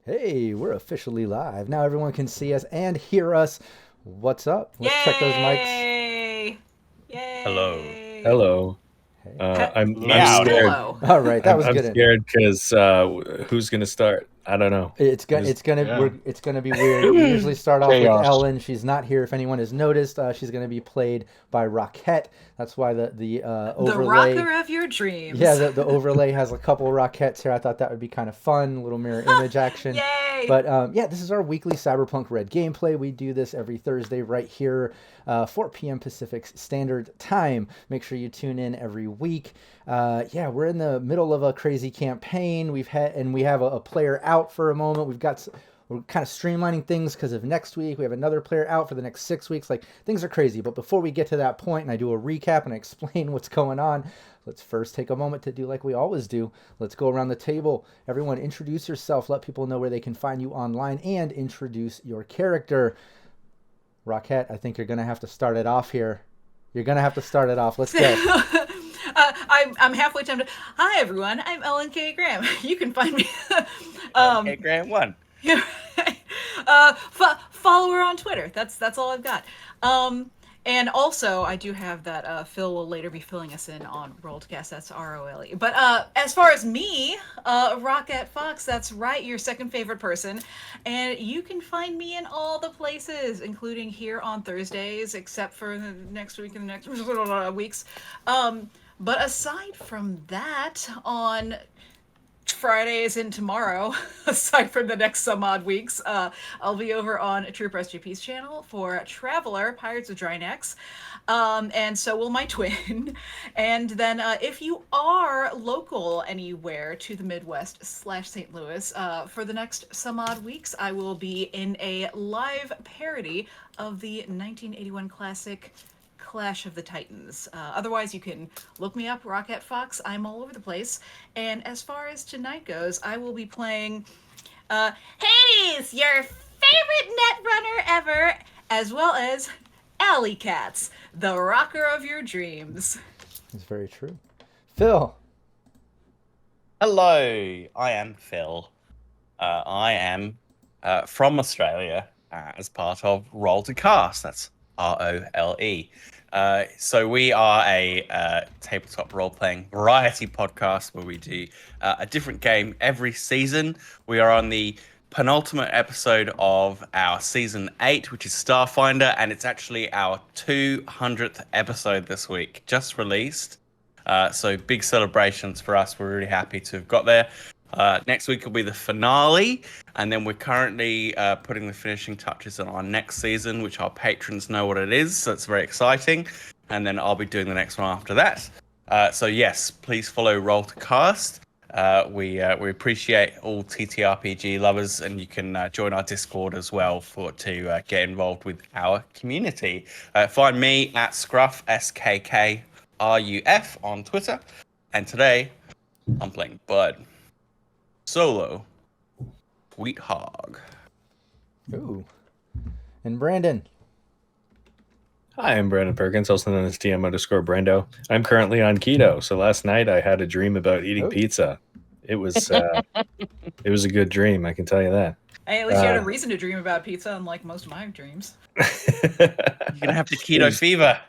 Hey, we're officially live. Now everyone can see us and hear us. What's up? Let's check those mics. Yay! Hello. Hello. Hey. I'm Meow. scared. Hello. All right, that was I'm good. scared because who's gonna start? I don't know. It's gonna be weird. We usually start off with Chaos. Ellen. She's not here. If anyone has noticed, she's gonna be played by Rockette. That's why the The overlay. rocker of your dreams. Yeah, the overlay has a couple of Rockettes here. I thought that would be kind of fun, little mirror image action. Yay! But yeah, this is our weekly Cyberpunk Red gameplay. We do this every Thursday right here, 4 p.m. Pacific Standard Time. Make sure you tune in every week. Yeah, we're in the middle of a crazy campaign. We have a player out for a moment. We're kind of streamlining things because of next week. We have another player out for the next 6 weeks. Like, things are crazy. But before we get to that point and I do a recap and I explain what's going on, let's first take a moment to do like we always do. Let's go around the table. Everyone introduce yourself. Let people know where they can find you online and introduce your character. Rockette, I think you're going to have to start it off here. You're going to have to start it off. Let's go. I'm halfway tempted. Hi everyone, I'm Ellen K. Graham. You can find me. Okay, Graham 1. Follow her on Twitter. That's all I've got. And also, I do have that Phil will later be filling us in on Rollcast. That's ROLE. But as far as me, Rockette Fox, that's right, your second favorite person. And you can find me in all the places, including here on Thursdays, except for the next week and the next weeks. But aside from that, on Fridays and tomorrow, aside from the next some odd weeks, I'll be over on Trooper SGP's channel for Traveler, Pirates of Drynex, and so will my twin. And then if you are local anywhere to the Midwest / St. Louis, for the next some odd weeks, I will be in a live parody of the 1981 classic Clash of the Titans. Otherwise, you can look me up, Rockette Fox. I'm all over the place. And as far as tonight goes, I will be playing Hades, your favorite Netrunner ever, as well as Alley Cats, the rocker of your dreams. It's very true. Phil. Hello, I am Phil. I am from Australia as part of Roll to Cast. That's ROLE. So we are a tabletop role-playing variety podcast where we do a different game every season. We are on the penultimate episode of our season 8, which is Starfinder, and it's actually our 200th episode this week, just released. So big celebrations for us. We're really happy to have got there. Next week will be the finale, and then we're currently putting the finishing touches on our next season, which our patrons know what it is, so it's very exciting. And then I'll be doing the next one after that. So yes, please follow Roll to Cast. We appreciate all TTRPG lovers, and you can join our Discord as well to get involved with our community. Find me at Scruff, SKKRUF on Twitter. And today, I'm playing Bud. Solo. Sweet Hog. Ooh. And Brandon. Hi, I'm Brandon Perkins, also known as DM_Brando. I'm currently on keto, so last night I had a dream about eating pizza. It was it was a good dream, I can tell you that. Hey, at least you had a reason to dream about pizza, unlike most of my dreams. You're gonna have the keto fever.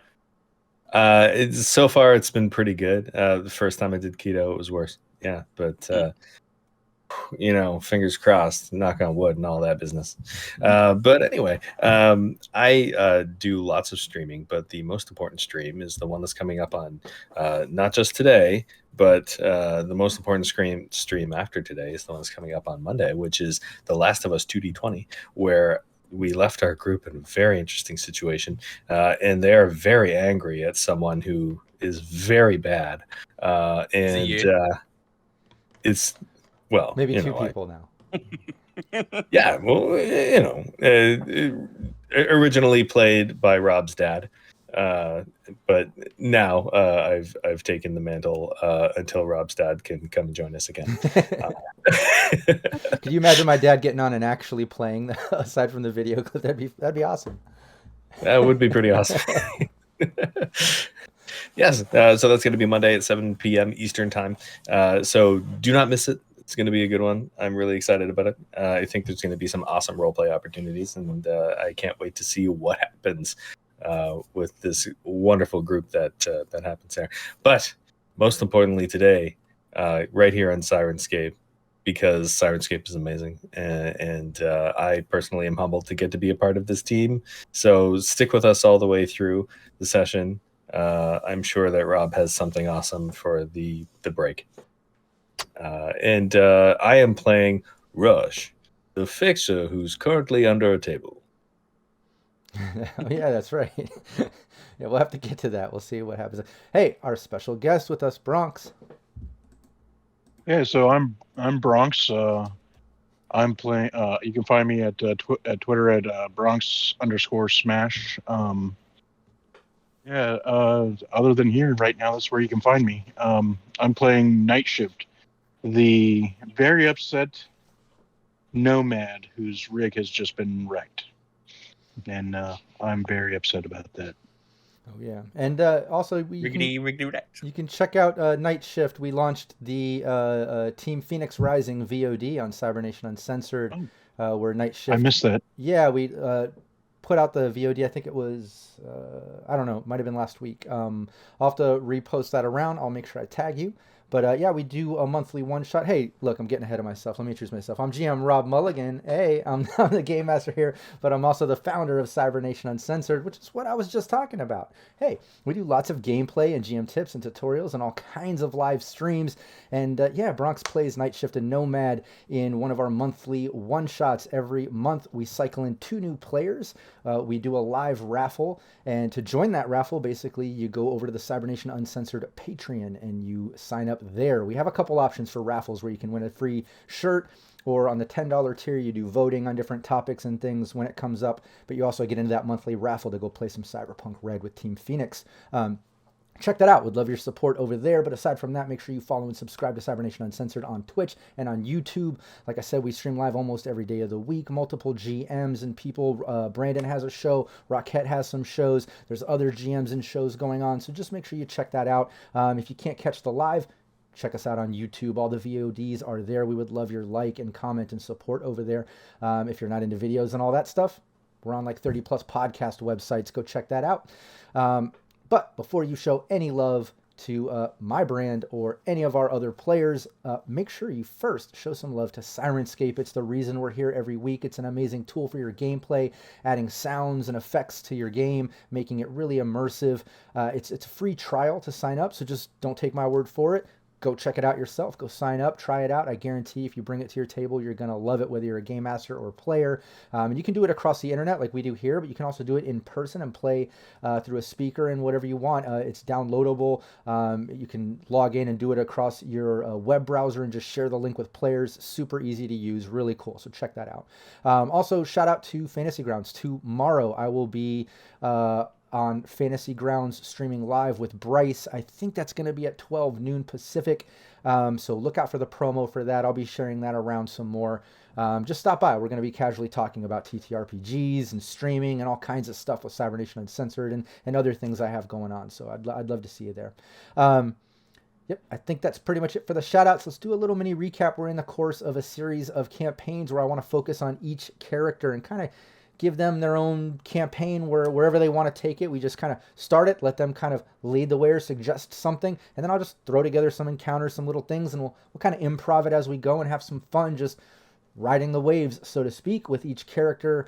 So far, it's been pretty good. The first time I did keto, it was worse. Yeah, but fingers crossed, knock on wood, and all that business. But anyway, I do lots of streaming, but the most important stream is the one that's coming up on not just today, but the most important stream after today is the one that's coming up on Monday, which is The Last of Us 2D20, where we left our group in a very interesting situation, and they are very angry at someone who is very bad, it's well, maybe two people now. Yeah, well, originally played by Rob's dad, but now I've taken the mantle until Rob's dad can come and join us again. Could you imagine my dad getting on and actually playing aside from the video clip? That'd be awesome. That would be pretty awesome. Yes, so that's going to be Monday at 7 p.m. Eastern time. So do not miss it. It's going to be a good one. I'm really excited about it. I think there's going to be some awesome roleplay opportunities, and I can't wait to see what happens with this wonderful group that happens there. But most importantly today, right here on Syrinscape, because Syrinscape is amazing, and I personally am humbled to get to be a part of this team. So stick with us all the way through the session. I'm sure that Rob has something awesome for the break. And I am playing Rush, the fixer who's currently under a table. Oh, yeah, that's right. Yeah, we'll have to get to that. We'll see what happens. Hey, our special guest with us, Bronx. Yeah, so I'm Bronx. I'm playing. You can find me at Twitter at Bronx_Smash. Other than here right now, that's where you can find me. I'm playing Night Shift, the very upset nomad whose rig has just been wrecked, and I'm very upset about that. Oh yeah, and also you can check out Night Shift. We launched the Team Phoenix Rising VOD on Cybernation Uncensored, where Night Shift. I missed that. Yeah, we put out the VOD. I think it was I don't know, might have been last week. I'll have to repost that around. I'll make sure I tag you. But yeah, we do a monthly one-shot. Hey, look, I'm getting ahead of myself. Let me introduce myself. I'm GM Rob Mulligan. Hey, I'm the Game Master here, but I'm also the founder of Cybernation Uncensored, which is what I was just talking about. Hey, we do lots of gameplay and GM tips and tutorials and all kinds of live streams. And yeah, Bronx plays Night Shift and Nomad in one of our monthly one-shots. Every month, we cycle in 2 new players. We do a live raffle. And to join that raffle, basically, you go over to the Cybernation Uncensored Patreon and you sign up there. We have a couple options for raffles where you can win a free shirt, or on the $10 tier you do voting on different topics and things when it comes up, but you also get into that monthly raffle to go play some Cyberpunk Red with Team Phoenix. Check that out. Would love your support over there. But aside from that, make sure you follow and subscribe to Cybernation Uncensored on Twitch and on YouTube. Like I said, we stream live almost every day of the week. Multiple GMs and people. Brandon has a show. Rockette has some shows. There's other GMs and shows going on. So just make sure you check that out. If you can't catch the live, check us out on YouTube. All the VODs are there. We would love your like and comment and support over there. If you're not into videos and all that stuff, we're on like 30 plus podcast websites. Go check that out. But before you show any love to my brand or any of our other players, make sure you first show some love to Syrinscape. It's the reason we're here every week. It's an amazing tool for your gameplay, adding sounds and effects to your game, making it really immersive. It's a free trial to sign up, so just don't take my word for it. Go check it out yourself. Go sign up, try it out. I guarantee if you bring it to your table, you're going to love it, whether you're a game master or a player. And you can do it across the internet like we do here, but you can also do it in person and play through a speaker and whatever you want. It's downloadable. You can log in and do it across your web browser and just share the link with players. Super easy to use, really cool. So check that out. Also, shout out to Fantasy Grounds. Tomorrow, I will be on Fantasy Grounds streaming live with Bryce. I think that's going to be at 12 noon Pacific. So look out for the promo for that. I'll be sharing that around some more. Just stop by. We're going to be casually talking about TTRPGs and streaming and all kinds of stuff with Cybernation Uncensored and other things I have going on. So I'd love to see you there. Yep, I think that's pretty much it for the shoutouts. Let's do a little mini recap. We're in the course of a series of campaigns where I want to focus on each character and kind of give them their own campaign wherever they want to take it. We just kind of start it, let them kind of lead the way or suggest something, and then I'll just throw together some encounters, some little things, and we'll kind of improv it as we go and have some fun just riding the waves, so to speak, with each character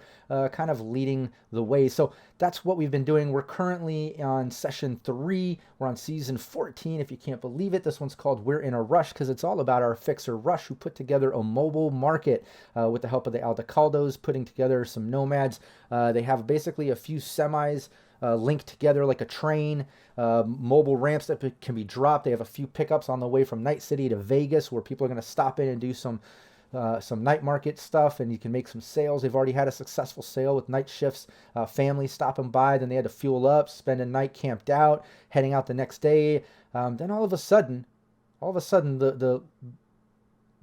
kind of leading the way. So that's what we've been doing. We're currently on session 3. We're on season 14, if you can't believe it. This one's called We're in a Rush, because it's all about our fixer Rush, who put together a mobile market with the help of the Aldecaldos, putting together some nomads. They have basically a few semis linked together like a train, mobile ramps that can be dropped. They have a few pickups on the way from Night City to Vegas where people are going to stop in and do some night market stuff, and you can make some sales. They've already had a successful sale with night shifts, families stopping by. Then they had to fuel up, spend a night camped out, heading out the next day. Then all of a sudden, the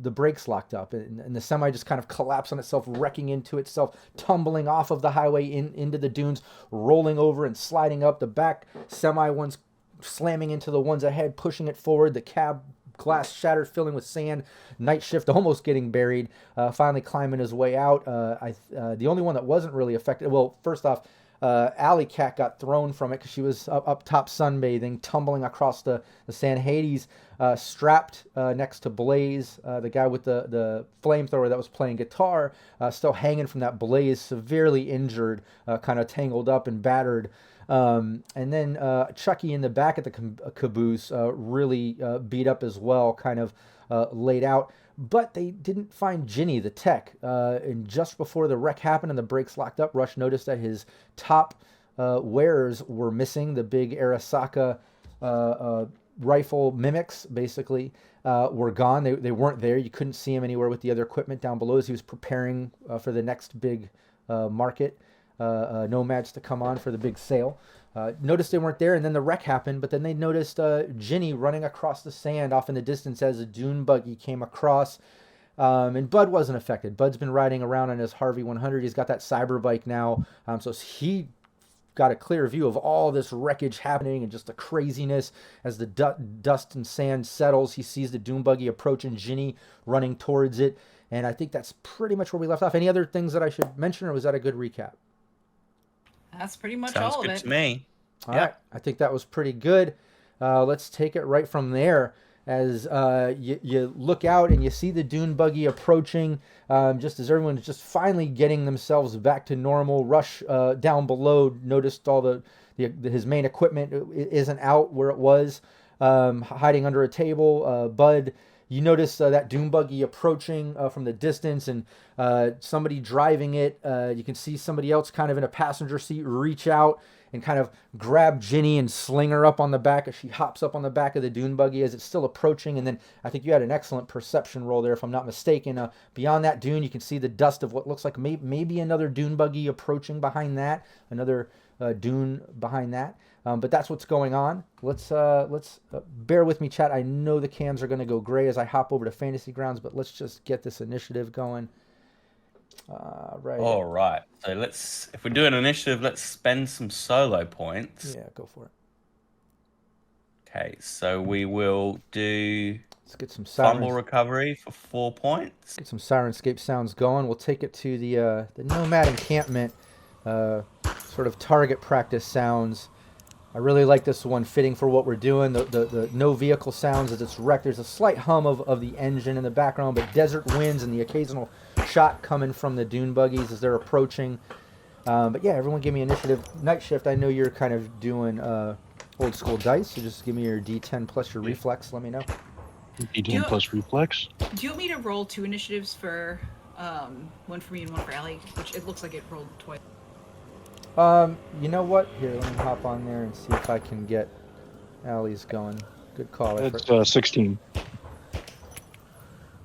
brakes locked up, and the semi just kind of collapsed on itself, wrecking into itself, tumbling off of the highway into the dunes, rolling over and sliding up. The back semi ones slamming into the ones ahead, pushing it forward. The cab glass shattered, filling with sand. Night shift almost getting buried. Finally climbing his way out. The only one that wasn't really affected. Well, first off, Alley Cat got thrown from it because she was up top sunbathing, tumbling across the sand. Hades strapped next to Blaze, the guy with the flamethrower that was playing guitar, still hanging from that blaze, severely injured, kind of tangled up and battered. And then Chucky in the back of the caboose, really beat up as well, kind of laid out. But they didn't find Ginny, the tech. And just before the wreck happened and the brakes locked up, Rush noticed that his top wares were missing. The big Arasaka rifle mimics, basically, were gone. They weren't there. You couldn't see him anywhere with the other equipment down below as he was preparing for the next big market. Nomads to come on for the big sale. Noticed they weren't there, and then the wreck happened, but then they noticed Ginny running across the sand off in the distance as a dune buggy came across. And Bud wasn't affected. Bud's been riding around on his Harvey 100. He's got that cyber bike now, so he got a clear view of all this wreckage happening and just the craziness. As the dust and sand settles, he sees the dune buggy approaching, Ginny running towards it, and I think that's pretty much where we left off. Any other things that I should mention, or was that a good recap? That's pretty much Sounds all of good it. to me. All right. I think that was pretty good. Let's take it right from there. As you look out and you see the dune buggy approaching, just as everyone is just finally getting themselves back to normal. Rush down below noticed all his main equipment isn't out where it was, hiding under a table. Bud, you notice that dune buggy approaching from the distance, and somebody driving it. You can see somebody else kind of in a passenger seat reach out and kind of grab Ginny and sling her up on the back as she hops up on the back of the dune buggy as it's still approaching. And then I think you had an excellent perception roll there, if I'm not mistaken. Beyond that dune, you can see the dust of what looks like maybe another dune buggy approaching behind that, another dune behind that. But that's what's going on. Let's bear with me, chat. I know the cams are going to go gray as I hop over to Fantasy Grounds, but let's just get this initiative going. Right. All right. So if we're doing an initiative, let's spend some solo points. Yeah, go for it. Okay, so we will do Let's get some fumble recovery for 4 points. Get some Syrinscape sounds going. We'll take it to the Nomad encampment, sort of target practice sounds. I really like this one, fitting for what we're doing. The no vehicle sounds as it's wrecked. There's a slight hum of the engine in the background, but desert winds and the occasional shot coming from the dune buggies as they're approaching. But yeah, everyone give me initiative. Night shift, I know you're kind of doing old school dice, so just give me your D10 plus your reflex. Let me know. D10 plus reflex. Do you want me to roll 2 initiatives for one for me and one for Allie? Which it looks like it rolled twice. You know what? Here, let me hop on there and see if I can get Allie's going. Good call. It's 16.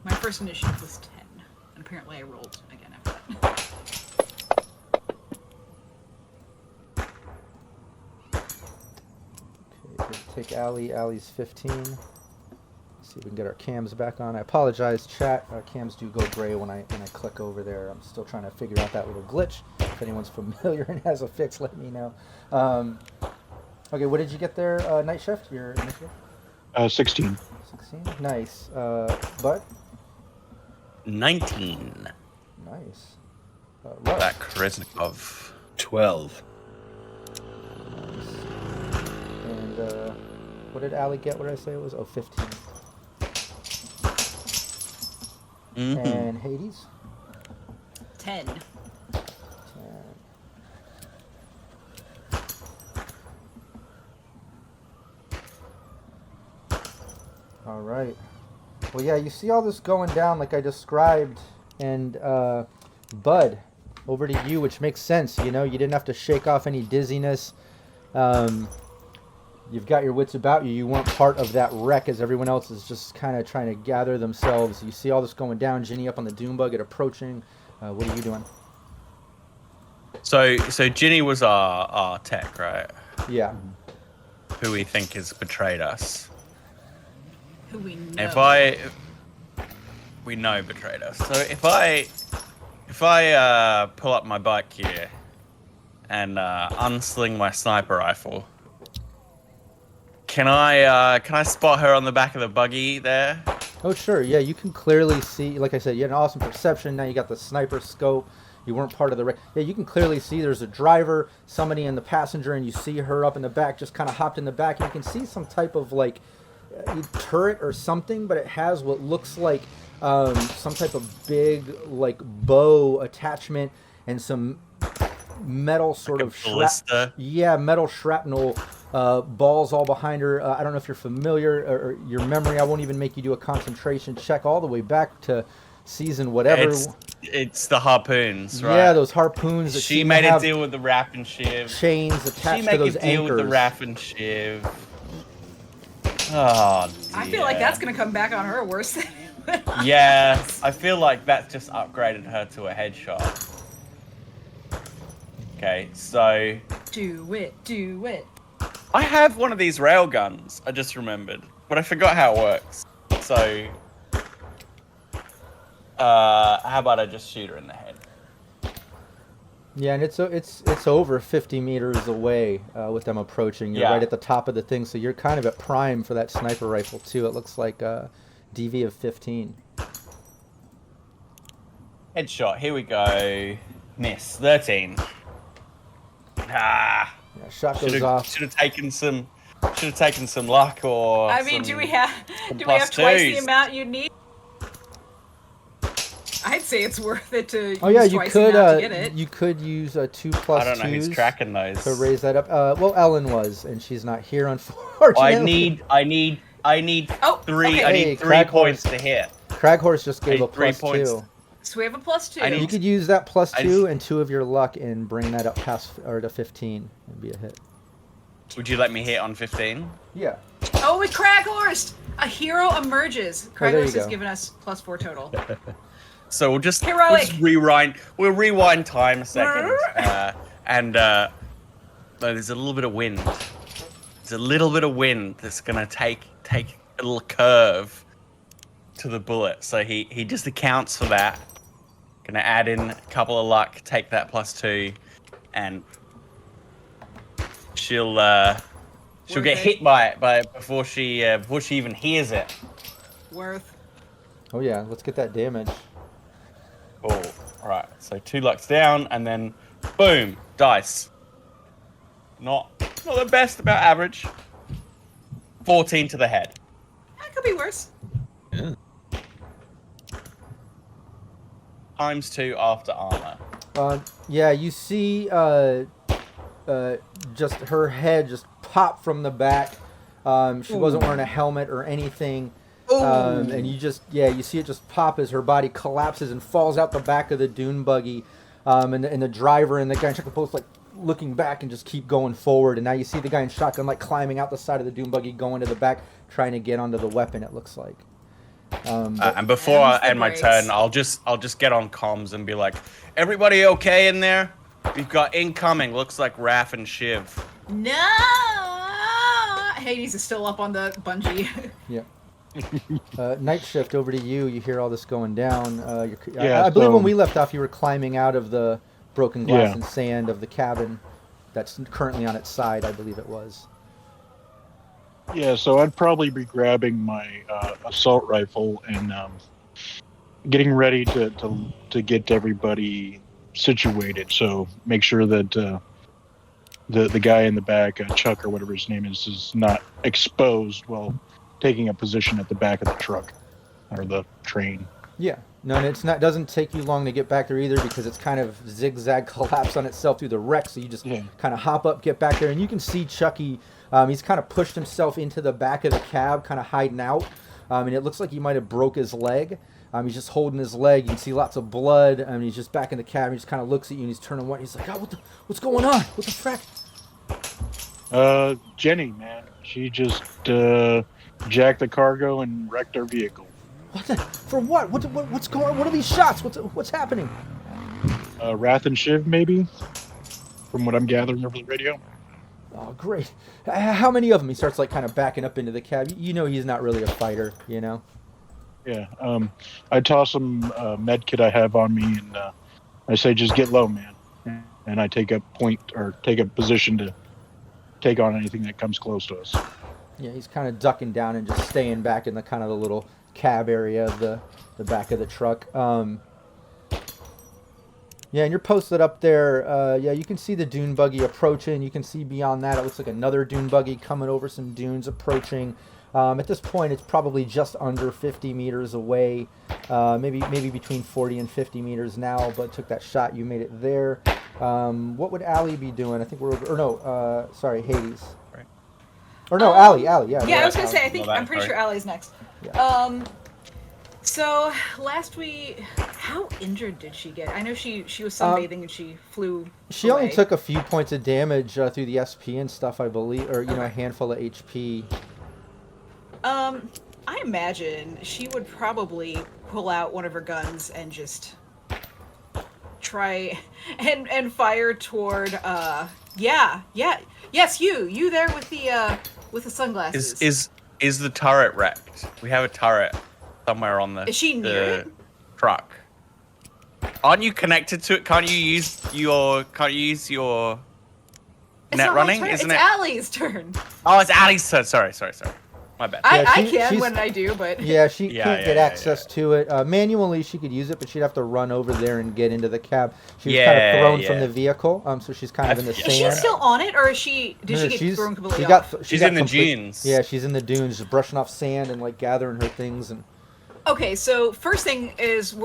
My first initiative was 10, and apparently I rolled again after that. Okay, take Allie. Allie's 15. Let's see if we can get our cams back on. I apologize, chat. Our cams do go gray when I click over there. I'm still trying to figure out that little glitch. If anyone's familiar and has a fix, let me know. Okay, what did you get there, Night Shift? Your initiative? 16. 16. Nice. Bud? 19. Nice. Russ? That Krasnikov. 12. Nice. And what did Allie get? What did I say it was? Oh, 15. And Hades? 10. 10. All right. Well, yeah, you see all this going down like I described, and Bud, over to you, which makes sense. You know, you didn't have to shake off any dizziness. You've got your wits about you. You weren't part of that wreck as everyone else is just kind of trying to gather themselves. You see all this going down. Ginny up on the dune bug, it approaching. What are you doing? So Ginny was our tech, right? Yeah. Who we think has betrayed us. Who we know. We know betrayed us. So if I pull up my bike here and unsling my sniper rifle, can I spot her on the back of the buggy there? Oh, sure. Yeah, you can clearly see, like I said, you had an awesome perception. Now you got the sniper scope. You weren't part of the wreck. Yeah, you can clearly see there's a driver, somebody in the passenger, and you see her up in the back, just kind of hopped in the back. You can see some type of, like, turret or something, but it has what looks like some type of big, like, bow attachment and some metal sort Like of a ballista? metal shrapnel balls all behind her. I don't know if you're familiar or your memory. I won't even make you do a concentration check all the way back to season whatever. It's the harpoons, right? Yeah, those harpoons. That She seem made to a have deal with the Raff and Shiv. chains She attached make to those a deal anchors. with the Raff and Shiv. Oh, dear. I feel like that's gonna come back on her worse than Yeah, I feel like that's just upgraded her to a headshot. Okay, so Do it. I have one of these rail guns. I just remembered, but I forgot how it works. So, how about I just shoot her in the head? Yeah, and it's over 50 meters away with them approaching. You're Yeah. right at the top of the thing, so you're kind of at prime for that sniper rifle too. It looks like DV of 15. Headshot. Here we go. Miss. 13. Ah. Yeah, shot goes off. Should have taken some luck or. I mean, do we have plus twice the twos. amount you need? I'd say it's worth it to Oh yeah, use you twice could the amount to get it. you could use 2 + I don't know who's 2s cracking those. to raise that up. Well, Ellen was, and she's not here, unfortunately. I need Oh, three. okay. I Hey, need 3 crack points horse. to hit. Craghorse just gave I a need 3 +2. points. So we have a +2. I need- You could use that I +2 just- and 2 of your luck and bring that up past or to 15 and be a hit. Would you let me hit on 15? Yeah. Oh, with Craghorse! A hero emerges. Oh, there you Craghorse has go. given us +4 total. So we'll just Heroic. rewind. We'll rewind time a second, there's a little bit of wind. There's a little bit of wind that's gonna take a little curve to the bullet. So he just accounts for that. Gonna add in a couple of luck, take that +2, and she'll Worth get it. hit by it before she even hears it. Worth. Oh yeah, let's get that damage. Cool. Alright, so 2 lucks down, and then boom, dice. Not the best, about average. 14 to the head. That could be worse. Yeah. ×2 after armor. Yeah, you see just her head just pop from the back. She wasn't wearing a helmet or anything. And you see it just pop as her body collapses and falls out the back of the dune buggy. And the driver and the guy in shotgun both like looking back and just keep going forward. And now you see the guy in shotgun like climbing out the side of the dune buggy, going to the back, trying to get onto the weapon. It looks like. And before I Ends the end my brakes. turn, I'll just get on comms and be like, "Everybody okay in there? We've got incoming. Looks like Raff and Shiv." No! Hades is still up on the bungee. Yeah. Night shift over to you. You hear all this going down. Yeah, I believe so- when we left off, you were climbing out of the broken glass Yeah. and sand of the cabin that's currently on its side. I believe it was. Yeah, so I'd probably be grabbing my assault rifle and getting ready to get everybody situated. So make sure that the guy in the back, Chuck or whatever his name is not exposed while taking a position at the back of the truck or the train. Yeah. No, and it's not. Doesn't take you long to get back there either because it's kind of zigzag collapse on itself through the wreck. So you just Yeah. kind of hop up, get back there, and you can see Chucky. He's kind of pushed himself into the back of the cab, kind of hiding out. And it looks like he might have broke his leg. He's just holding his leg. You can see lots of blood. He's just back in the cab. He just kind of looks at you and he's turning white. He's like, "Oh, what's going on? What the frack?" Jenny, man, she just jacked the cargo and wrecked our vehicle. What? For what? What's going on? What are these shots? What's happening? Wrath and Shiv, maybe, from what I'm gathering over the radio. Oh, great. How many of them? He starts like kind of backing up into the cab. You know he's not really a fighter, you know? Yeah. I toss some med kit I have on me, and I say, just get low, man. And I take a position to take on anything that comes close to us. Yeah, he's kind of ducking down and just staying back in the kind of the little cab area of the back of the truck. Yeah, and you're posted up there. Yeah, you can see the dune buggy approaching. You can see beyond that, it looks like another dune buggy coming over some dunes approaching. At this point, it's probably just under 50 meters away, maybe between 40 and 50 meters now, but took that shot. You made it there. What would Allie be doing? I think we're over, or no, sorry, Hades. Right. Or no, Allie, yeah. Yeah, I was gonna say, I'm pretty sorry. sure Allie's next. Yeah. So last week, how injured did she get? I know she was sunbathing and she flew. She away. only took a few points of damage through the SP and stuff, I believe, or a handful of HP. I imagine she would probably pull out one of her guns and just try and fire toward yes, you there with the sunglasses. Is the turret wrecked? We have a turret somewhere on the Is she near it? truck. Aren't you connected to it? Can't you use your It's net not my running? turn, Isn't it's it? Allie's turn. Oh, it's Ali's turn. Sorry. My bad. Yeah, I she's- can when I do, but Yeah, she Yeah, can't yeah, get yeah, access to it. Manually, she could use it, but she'd have to run over there and get into the cab. She was kind Yeah, of thrown from yeah. the vehicle, so she's kind of in the Is is she sand. still on it, or is she? Did No, she get thrown completely she got off? She's got in the dunes. Yeah, she's in the dunes, just brushing off sand and like gathering her things. And Okay, so first thing is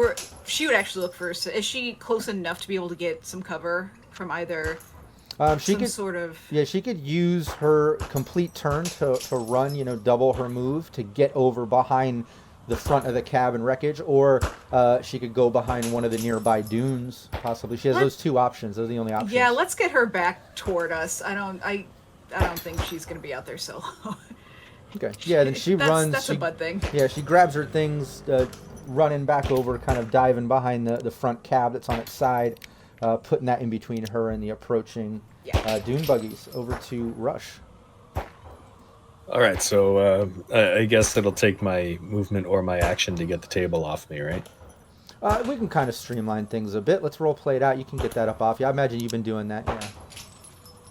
she would actually look first. Is she close enough to be able to get some cover from either she some could, sort of? yeah, she could use her complete turn to run, double her move to get over behind the front of the cab and wreckage, or she could go behind one of the nearby dunes. Possibly, she has those two options. Those are the only options. Yeah, let's get her back toward us. I don't think she's gonna be out there solo. Okay. Yeah, then she runs. That's a bud thing. Yeah, she grabs her things, running back over, kind of diving behind the front cab that's on its side, putting that in between her and the approaching dune buggies over to Rush. All right, so I guess it'll take my movement or my action to get the table off me, right? We can kind of streamline things a bit. Let's role play it out. You can get that up off you. I imagine you've been doing that, yeah.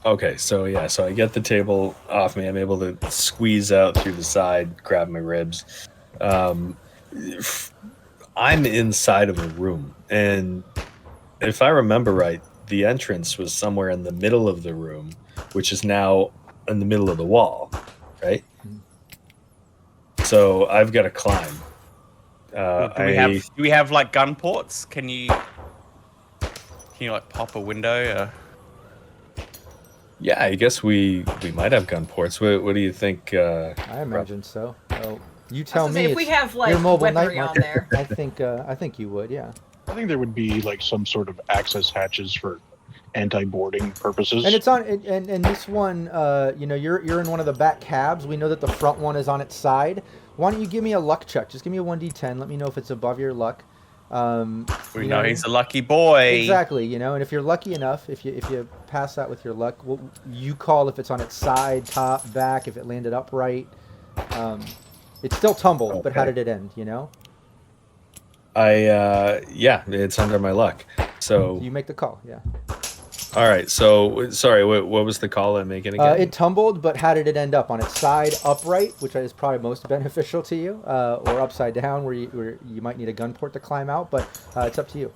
Okay, so I get the table off me. I'm able to squeeze out through the side, grab my ribs. I'm inside of a room, and if I remember right, the entrance was somewhere in the middle of the room, which is now in the middle of the wall, right? So I've got to climb. Do we have like gun ports? Can you like pop a window? Yeah, I guess we might have gun ports. What do you think? I imagine so. Oh, you tell me. If we have like your mobile night weaponry on marker. there. I think you would, yeah. I think there would be like some sort of access hatches for anti-boarding purposes. And it's on, and this one, you're in one of the back cabs. We know that the front one is on its side. Why don't you give me a luck check? Just give me a 1d10. Let me know if it's above your luck. We know he's a lucky boy. Exactly, and if you're lucky enough, if you pass that with your luck, you call if it's on its side, top, back, if it landed upright. It's still tumbled, but how did it end? It's under my luck. So you make the call, yeah. All right. So sorry, what was the call I'm making again? It tumbled, but how did it end up? On its side, upright, which is probably most beneficial to you, or upside down, where you might need a gun port to climb out, but it's up to you.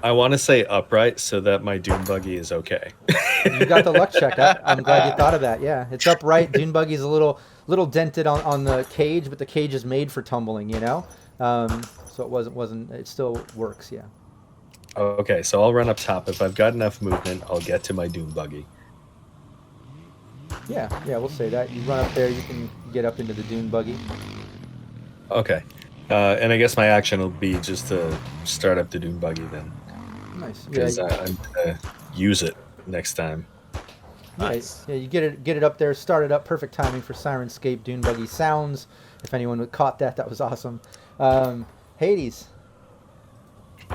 I want to say upright so that my dune buggy is okay. You got the luck check. I'm glad you thought of that. Yeah, it's upright. Dune buggy's a little dented on the cage, but the cage is made for tumbling, you know. So it wasn't. It still works. Yeah. Okay, so I'll run up top. If I've got enough movement, I'll get to my dune buggy. Yeah, we'll say that. You run up there, you can get up into the dune buggy. Okay. And I guess my action will be just to start up the dune buggy then. Nice. Because Yeah, I'm going to use it next time. Nice. Yeah, you get it up there, start it up. Perfect timing for Syrinscape dune buggy sounds. If anyone caught that was awesome. Hades.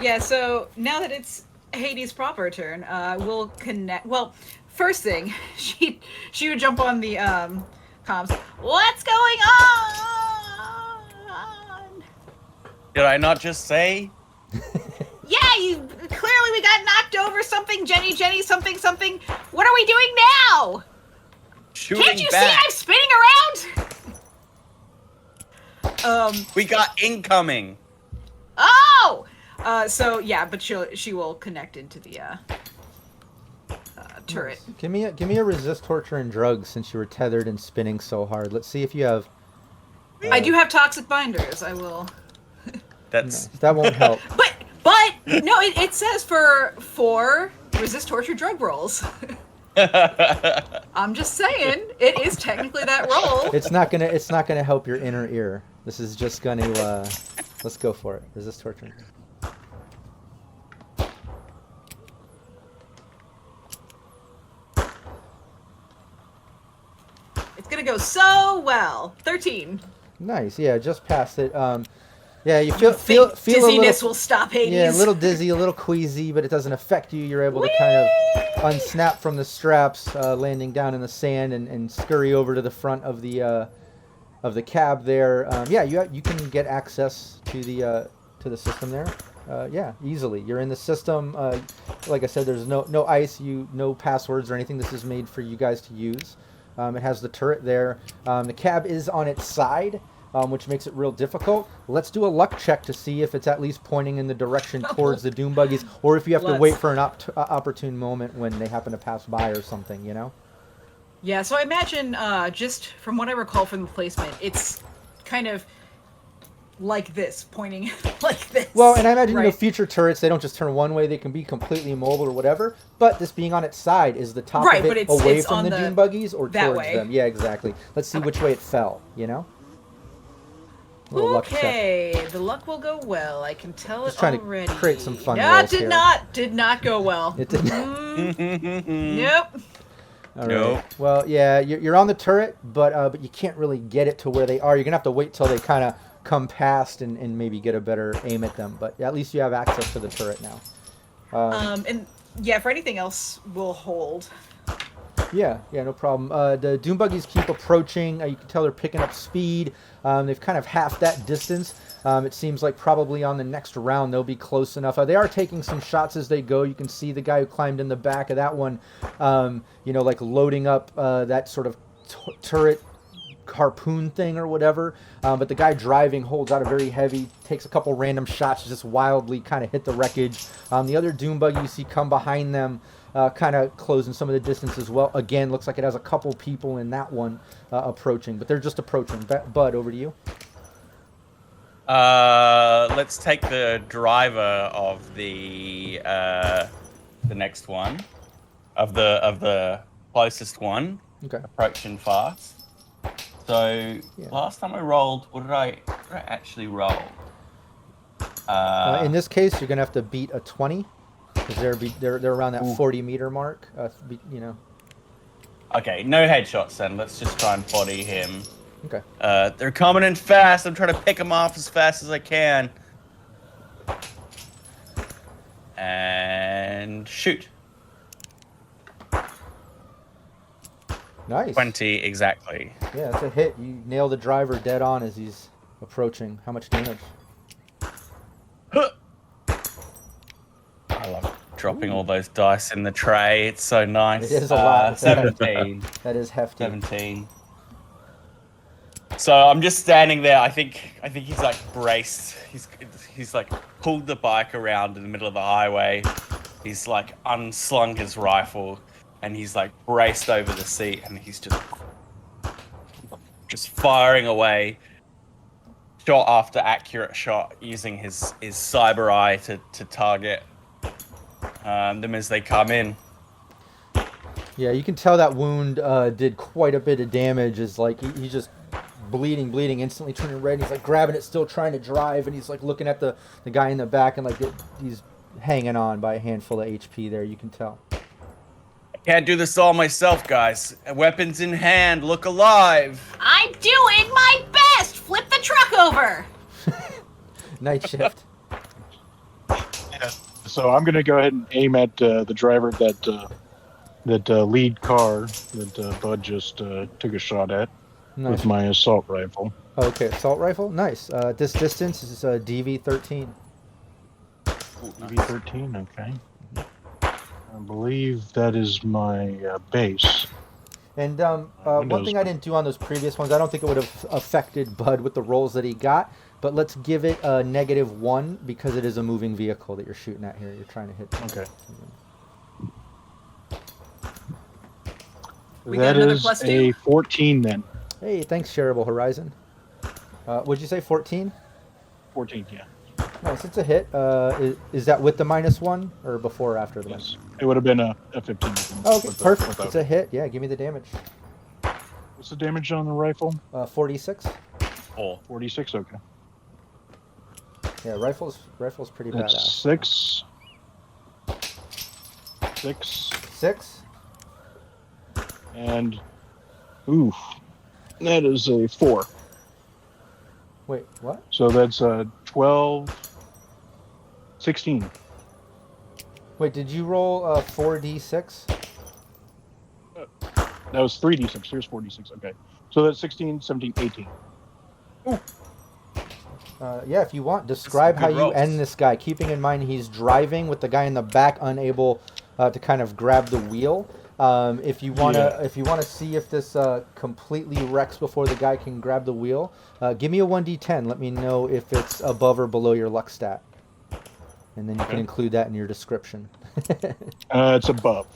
Yeah, so now that it's Hades' proper turn, we'll connect. Well, first thing, she would jump on the comms. What's going on? Did I not just say? Yeah, clearly we got knocked over. Something, Jenny, something. What are we doing now? Shooting Can't you back. see I'm spinning around? We got incoming. Oh. So yeah, but she will connect into the turret. Give me a resist torture and drugs since you were tethered and spinning so hard. Let's see if you have. I do have toxic binders. I will. That's That won't help. But no, it says for 4 resist torture drug rolls. I'm just saying, it is technically that roll. It's not gonna help your inner ear. This is just gonna let's go for it. Resist torture. It's gonna go so well. 13. Nice. Yeah, just past it. Yeah, you feel a dizziness little, will stop Hades. yeah, a little dizzy, a little queasy, but it doesn't affect you. You're able to kind of unsnap from the straps, landing down in the sand, and scurry over to the front of the cab there. Yeah, you can get access to the system there. Yeah, easily. You're in the system. Like I said, there's no ice, no passwords or anything. This is made for you guys to use. It has the turret there. The cab is on its side, which makes it real difficult. Let's do a luck check to see if it's at least pointing in the direction towards the Doom buggies, or if you have to wait for an opportune moment when they happen to pass by or something, you know? Yeah, so I imagine, just from what I recall from the placement, it's kind of like this, pointing like this. Well, and I imagine, right? future turrets, they don't just turn one way. They can be completely mobile or whatever. But this being on its side, is the top Right, of but it it's away from on the the- Doom buggies or that towards way. them? Yeah, exactly. Let's see which way it fell, Little luck check. Okay, the luck will go well. I can tell Just it trying to already. create some fun No, rolls here. did not go well. It did not. Nope. All right. Nope. Well, yeah, you're on the turret, but you can't really get it to where they are. You're gonna have to wait till they kind of come past and maybe get a better aim at them. But at least you have access to the turret now. And yeah, for anything else, we'll hold. Yeah, no problem. The Doom buggies keep approaching. You can tell they're picking up speed. They've kind of half that distance. It seems like probably on the next round they'll be close enough. They are taking some shots as they go. You can see the guy who climbed in the back of that one, like loading up that sort of turret harpoon thing or whatever. But the guy driving holds out a very heavy, takes a couple random shots, just wildly kind of hit the wreckage. The other Doom buggy you see come behind them, kind of closing some of the distance as well. Again, looks like it has a couple people in that one approaching, but they're just approaching. Bud, over to you. Let's take the driver of the next one, of the closest one, Okay. approaching fast. So Yeah. last time I rolled, what did I actually roll? In this case, you're gonna have to beat a 20, because they're around that 40-meter mark. Okay, no headshots then. Let's just try and body him. Okay. They're coming in fast. I'm trying to pick them off as fast as I can. And shoot. Nice. 20 exactly. Yeah, that's a hit. You nail the driver dead on as he's approaching. How much damage? I love dropping all those dice in the tray. It's so nice. It is a lot. 17. That is hefty. 17. So I'm just standing there. I think he's like braced. He's like pulled the bike around in the middle of the highway. He's like unslung his rifle, and he's like braced over the seat, and he's just firing away, shot after accurate shot, using his cyber eye to target them as they come in. Yeah, you can tell that wound did quite a bit of damage. Is like he's just bleeding, instantly turning red. He's like grabbing it, still trying to drive, and he's like looking at the guy in the back, and like he's hanging on by a handful of HP there. You can tell. Can't do this all myself, guys. Weapons in hand, look alive. I'm doing my best. Flip the truck over. Night shift. Yeah. So I'm going to go ahead and aim at the driver of that lead car that Bud just took a shot at with my assault rifle. Okay, assault rifle. Nice. This distance is DV-13. DV-13. Okay. I believe that is my base. And one thing I didn't do on those previous ones, I don't think it would have affected Bud with the rolls that he got, but let's give it a -1 because it is a moving vehicle that you're shooting at here. You're trying to hit. Okay. We That got another is +2. a 14 then. Hey, thanks, Shareable Horizon. Would you say 14? 14, yeah. Nice, it's a hit. Is that with the -1 or before or after the Yes. It would have been a 15. Oh, okay, perfect. without It's a hit. Yeah, give me the damage. What's the damage on the rifle? 46. 46, okay. Yeah, rifle's pretty That's badass. 6. 6. 6. And, oof. That is a 4. Wait, what? So that's 12, 16. Wait, did you roll 4d6? That was 3d6. Here's 4d6. Okay. So that's 16, 17, 18. Yeah, if you want, describe how good you rolls. end this guy, keeping in mind he's driving with the guy in the back unable to kind of grab the wheel. If you wanna see if this completely wrecks before the guy can grab the wheel, give me a 1d10. Let me know if it's above or below your luck stat, and then you can include that in your description. It's above.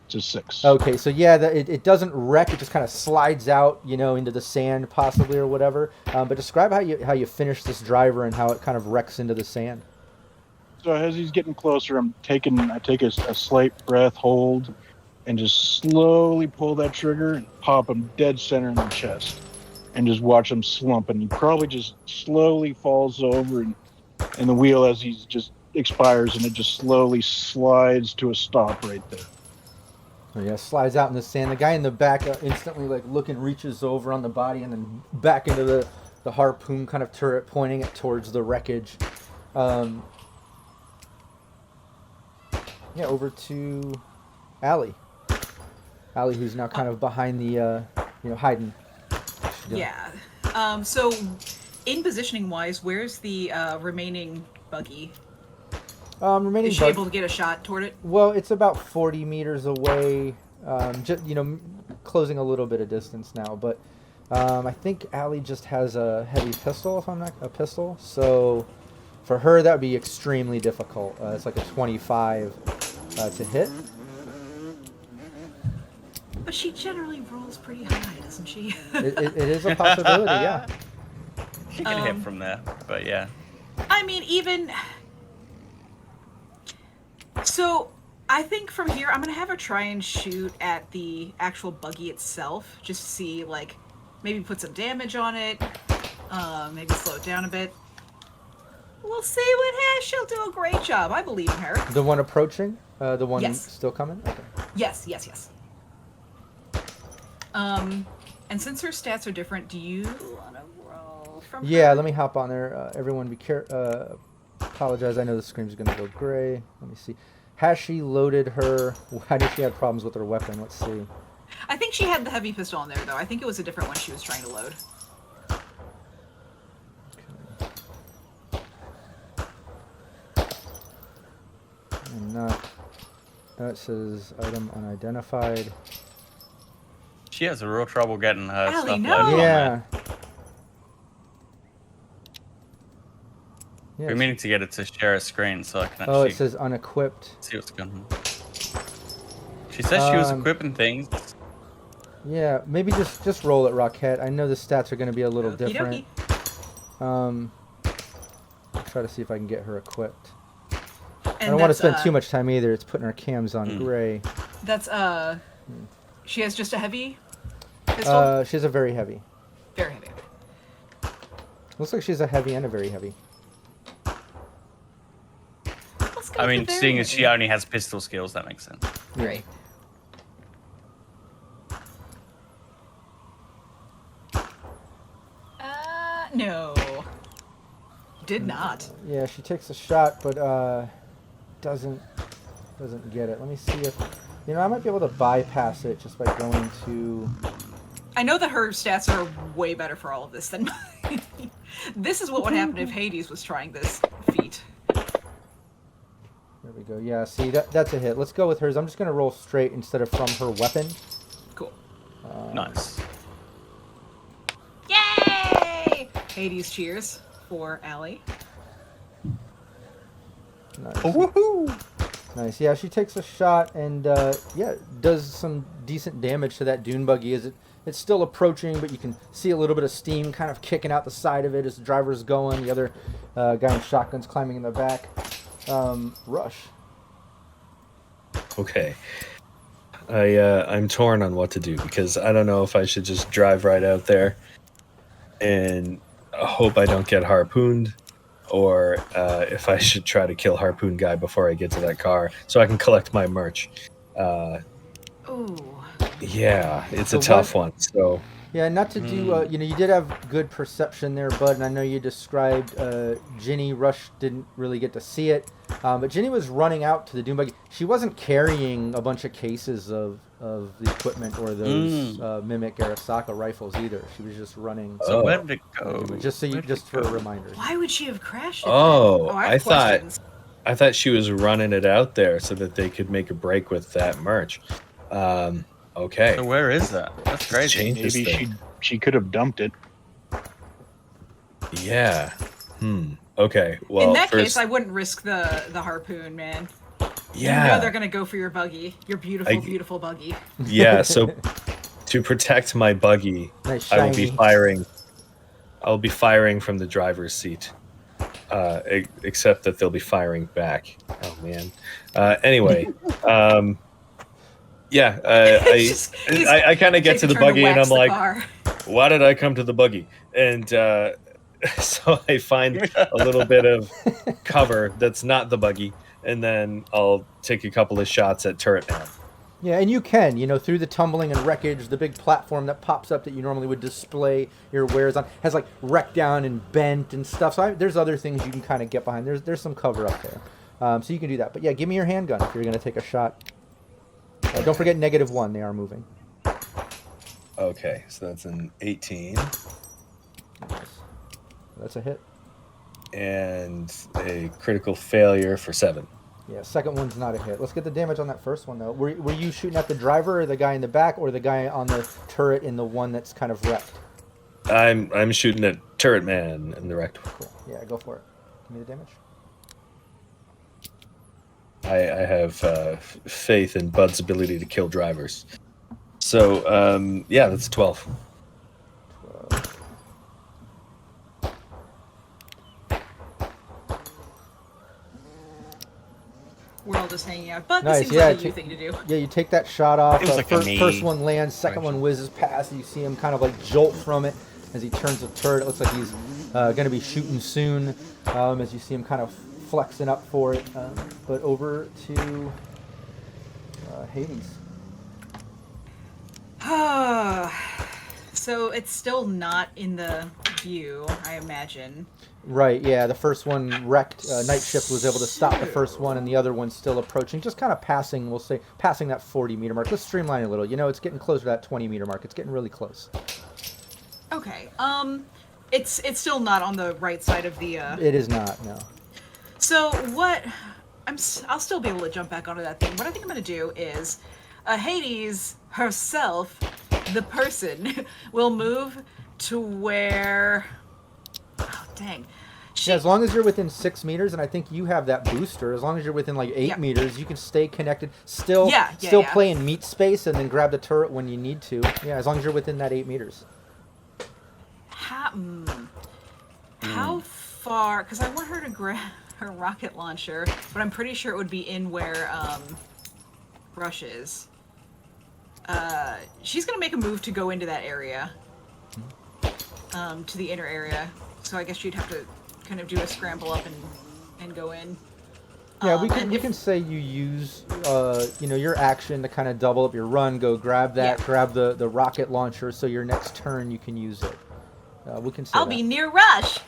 It's a 6. Okay, so yeah, it doesn't wreck. It just kind of slides out, into the sand possibly or whatever. But describe how you finish this driver and how it kind of wrecks into the sand. So as he's getting closer, I take a slight breath, hold, and just slowly pull that trigger and pop him dead center in the chest, and just watch him slump. And he probably just slowly falls over, and the wheel as he just expires, and it just slowly slides to a stop right there. Oh, yeah, slides out in the sand. The guy in the back instantly reaches over on the body and then back into the harpoon kind of turret, pointing it towards the wreckage. Yeah, over to Allie. Allie, who's now kind of behind the, hiding. Yeah. So, in positioning wise, where's the remaining buggy? Remaining Is she able to get a shot toward it? Well, it's about 40 meters away. Closing a little bit of distance now, but I think Allie just has a heavy pistol. If I'm not a pistol, so for her that would be extremely difficult. It's like a 25 to hit. But she generally rolls pretty high, doesn't she? It is a possibility, yeah. She can hit from there, but yeah. I mean, even... So, I think from here, I'm going to have her try and shoot at the actual buggy itself. Just to see, maybe put some damage on it. Maybe slow it down a bit. We'll see what happens. She'll do a great job. I believe in her. The one approaching? The one Yes. still coming? Okay. Yes. And since her stats are different, do you want to roll from Yeah, her? let me hop on there. Everyone be careful. Apologize, I know the screen's going to go gray. Let me see. Has she loaded her... How did she have problems with her weapon? Let's see. I think she had the heavy pistol on there, though. I think it was a different one she was trying to load. And not. It says item unidentified. She has a real trouble getting her Allie, stuff no. loaded on Yeah. there. Yeah. We're meaning to get it to share a screen so I can Oh, it actually says unequipped. see what's going on. She says she was equipping things. Yeah, maybe just roll it, Rockette. I know the stats are going to be a little Okie different. dokie. I'll try to see if I can get her equipped. I And don't want to that's, spend too much time either. It's putting our cams on gray. That's she has just a heavy pistol. She's a very heavy. Very heavy. Looks like she's a heavy and a very heavy. Let's go I with mean, the very seeing as she heavy. only has pistol skills, that makes sense. Right. No. Did not. Yeah, she takes a shot, but doesn't get it. Let me see if I might be able to bypass it just by going to. I know that her stats are way better for all of this than mine. This is what would happen if Hades was trying this feat. There we go. Yeah, see that's a hit. Let's go with hers. I'm just gonna roll straight instead of from her weapon. Cool. Nice. Yay! Hades cheers for Allie. Nice. Woohoo! Nice. Yeah, she takes a shot and does some decent damage to that dune buggy. It's still approaching, but you can see a little bit of steam kind of kicking out the side of it as the driver's going. The other guy in shotgun's climbing in the back. Rush. Okay. I'm torn on what to do because I don't know if I should just drive right out there and hope I don't get harpooned, or if I should try to kill Harpoon Guy before I get to that car so I can collect my merch. Ooh. Yeah, it's So a tough one. So Yeah, not to do, you did have good perception there, Bud, and I know you described Ginny. Rush didn't really get to see it, but Ginny was running out to the dune buggy. She wasn't carrying a bunch of cases of the equipment or those Mimic Arasaka rifles either. She was just running. So where did it go? Just for reminders. Why would she have crashed? I have questions. thought she was running it out there so that they could make a break with that merch. Okay. So where is that? That's crazy. Change this Maybe thing. she could have dumped it. Yeah. Okay. Well, In that first, case, I wouldn't risk the harpoon, man. yeah. You know they're gonna go for your buggy, your beautiful, beautiful buggy. Yeah. So to protect my buggy, Nice, I will be shiny. firing. I'll be firing from the driver's seat. Except that they'll be firing back. Oh man. Anyway. Yeah. I kind of get to the buggy and I'm like, why did I come to the buggy? And so I find a little bit of cover that's not the buggy, and then I'll take a couple of shots at Turret Man. Yeah, and you can, through the tumbling and wreckage, the big platform that pops up that you normally would display your wares on has like wrecked down and bent and stuff. So there's other things you can kind of get behind. There's some cover up there, so you can do that. But yeah, give me your handgun if you're gonna take a shot. Don't forget -1. They are moving. Okay, so that's an 18 Nice. That's a hit. and a critical failure for 7. Yeah, second one's not a hit. Let's get the damage on that first one though. Were you shooting at the driver or the guy in the back or the guy on the turret in the one that's kind of wrecked? I'm shooting at Turret Man in the wrecked one. Cool. Yeah, go for it. Give me the damage. I have faith in Bud's ability to kill drivers. So, yeah, that's 12. 12. We're all just hanging out, but Nice, this seems yeah, like a you thing to do. Yeah, you take that shot off. It was like a first, knee first one lands, second direction. one whizzes past. And you see him kind of like jolt from it as he turns the turret. It looks like he's going to be shooting soon. As you see him kind of flexing up for it. But over to Hades. So it's still not in the view, I imagine. Right, yeah, the first one wrecked. Night Shift was able to stop the first one, and the other one's still approaching, just kind of passing, we'll say, passing that 40-meter mark. Let's streamline it a little. It's getting closer to that 20-meter mark. It's getting really close. Okay. It's still not on the right side of the. It is not, no. So what I'll still be able to jump back onto that thing. What I think I'm gonna do is, Hades herself, the person, will move to where. Oh dang. Yeah, as long as you're within 6 meters, and I think you have that booster. As long as you're within like 8 Yep. meters, you can stay connected. Still Yeah. play in meat space, and then grab the turret when you need to. Yeah, as long as you're within that 8 meters. How far? Because I want her to grab her rocket launcher, but I'm pretty sure it would be in where Rush is. She's gonna make a move to go into that area, to the inner area. So I guess she'd have to kind of do a scramble up and go in. Yeah, we can say you use your action to kind of double up your run. Go grab that, grab the rocket launcher. So your next turn you can use it. We can say I'll that. be near Rush.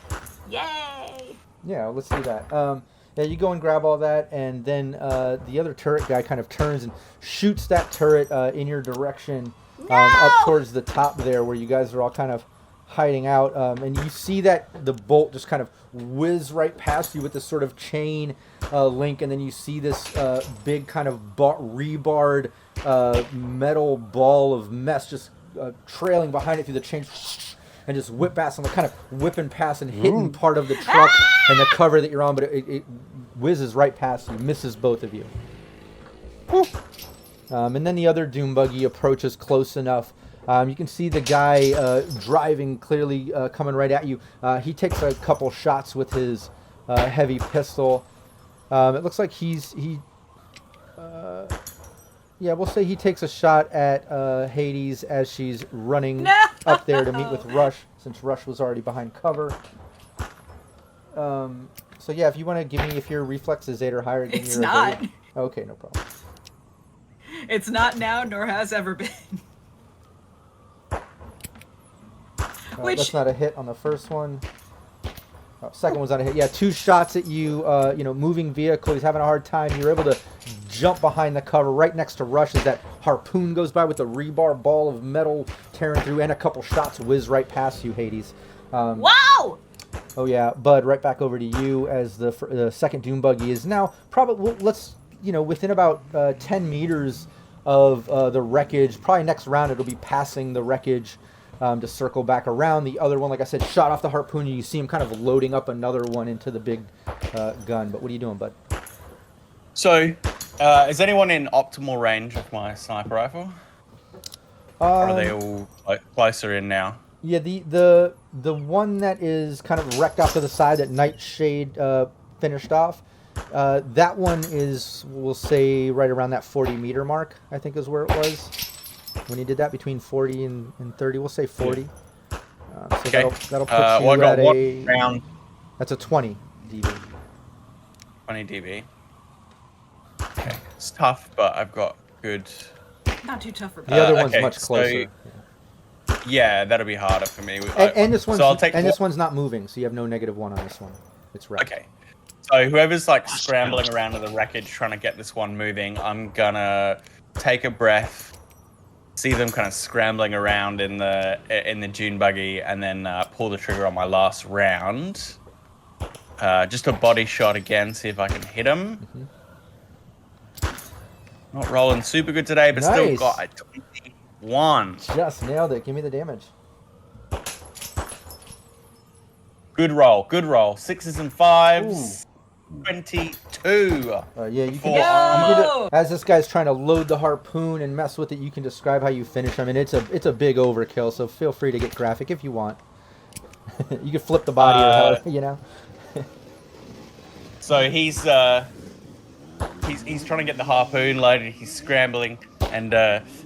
Yay! Yeah, let's do that. Yeah, you go and grab all that, and then the other turret guy kind of turns and shoots that turret in your direction, up towards the top there, where you guys are all kind of hiding out. And you see that the bolt just kind of whiz right past you with this sort of chain link, and then you see this big kind of rebarred metal ball of mess just trailing behind it through the chain. And just whip past and kind of whipping past and hitting part of the truck and the cover that you're on, but it whizzes right past you, misses both of you. And then the other Doom buggy approaches close enough. You can see the guy driving clearly coming right at you. He takes a couple shots with his heavy pistol. It looks like we'll say he takes a shot at Hades as she's running up there to meet with Rush, since Rush was already behind cover. So yeah, if you want to give me, if your reflex is 8 or higher, give me It's your not. ability. Okay, no problem. It's not now, nor has ever been. That's not a hit on the first one. Second one's not a hit. Yeah, 2 shots at you. Moving vehicle. He's having a hard time. You're able to jump behind the cover right next to Rush as that harpoon goes by with the rebar ball of metal tearing through, and a couple shots whiz right past you, Hades. Wow! Oh yeah, Bud, right back over to you as the second Doom buggy is now probably, within about 10 meters of the wreckage. Probably next round it'll be passing the wreckage to circle back around. The other one, like I said, shot off the harpoon, and you see him kind of loading up another one into the big gun. But what are you doing, Bud? So, is anyone in optimal range of my sniper rifle? Or are they all closer in now? Yeah, the one that is kind of wrecked off to the side that Nightshade finished off, that one is, we'll say, right around that 40-meter mark, I think is where it was. When he did that, between 40 and 30, we'll say 40. So okay. that'll put you at a... round. That's a 20 DB. 20 DB. Okay. It's tough, but I've got good... Not too tough for me. The other one's much closer. Yeah, that'll be harder for me. And this one's, so I'll take this one's not moving, so you have no -1 on this one. It's wrecked. Okay. So whoever's like scrambling around in the wreckage trying to get this one moving, I'm gonna take a breath, see them kind of scrambling around in the dune buggy, and then pull the trigger on my last round. Just a body shot again, see if I can hit him. Not rolling super good today, but still Nice. got a 21. Just nailed it. Give me the damage. Good roll, good roll. 6s and 5s. 22. Yeah, you Full can. armor. As this guy's trying to load the harpoon and mess with it, you can describe how you finish. I mean, it's a big overkill, so feel free to get graphic if you want. You can flip the body, or how. So he's trying to get the harpoon loaded. He's scrambling, and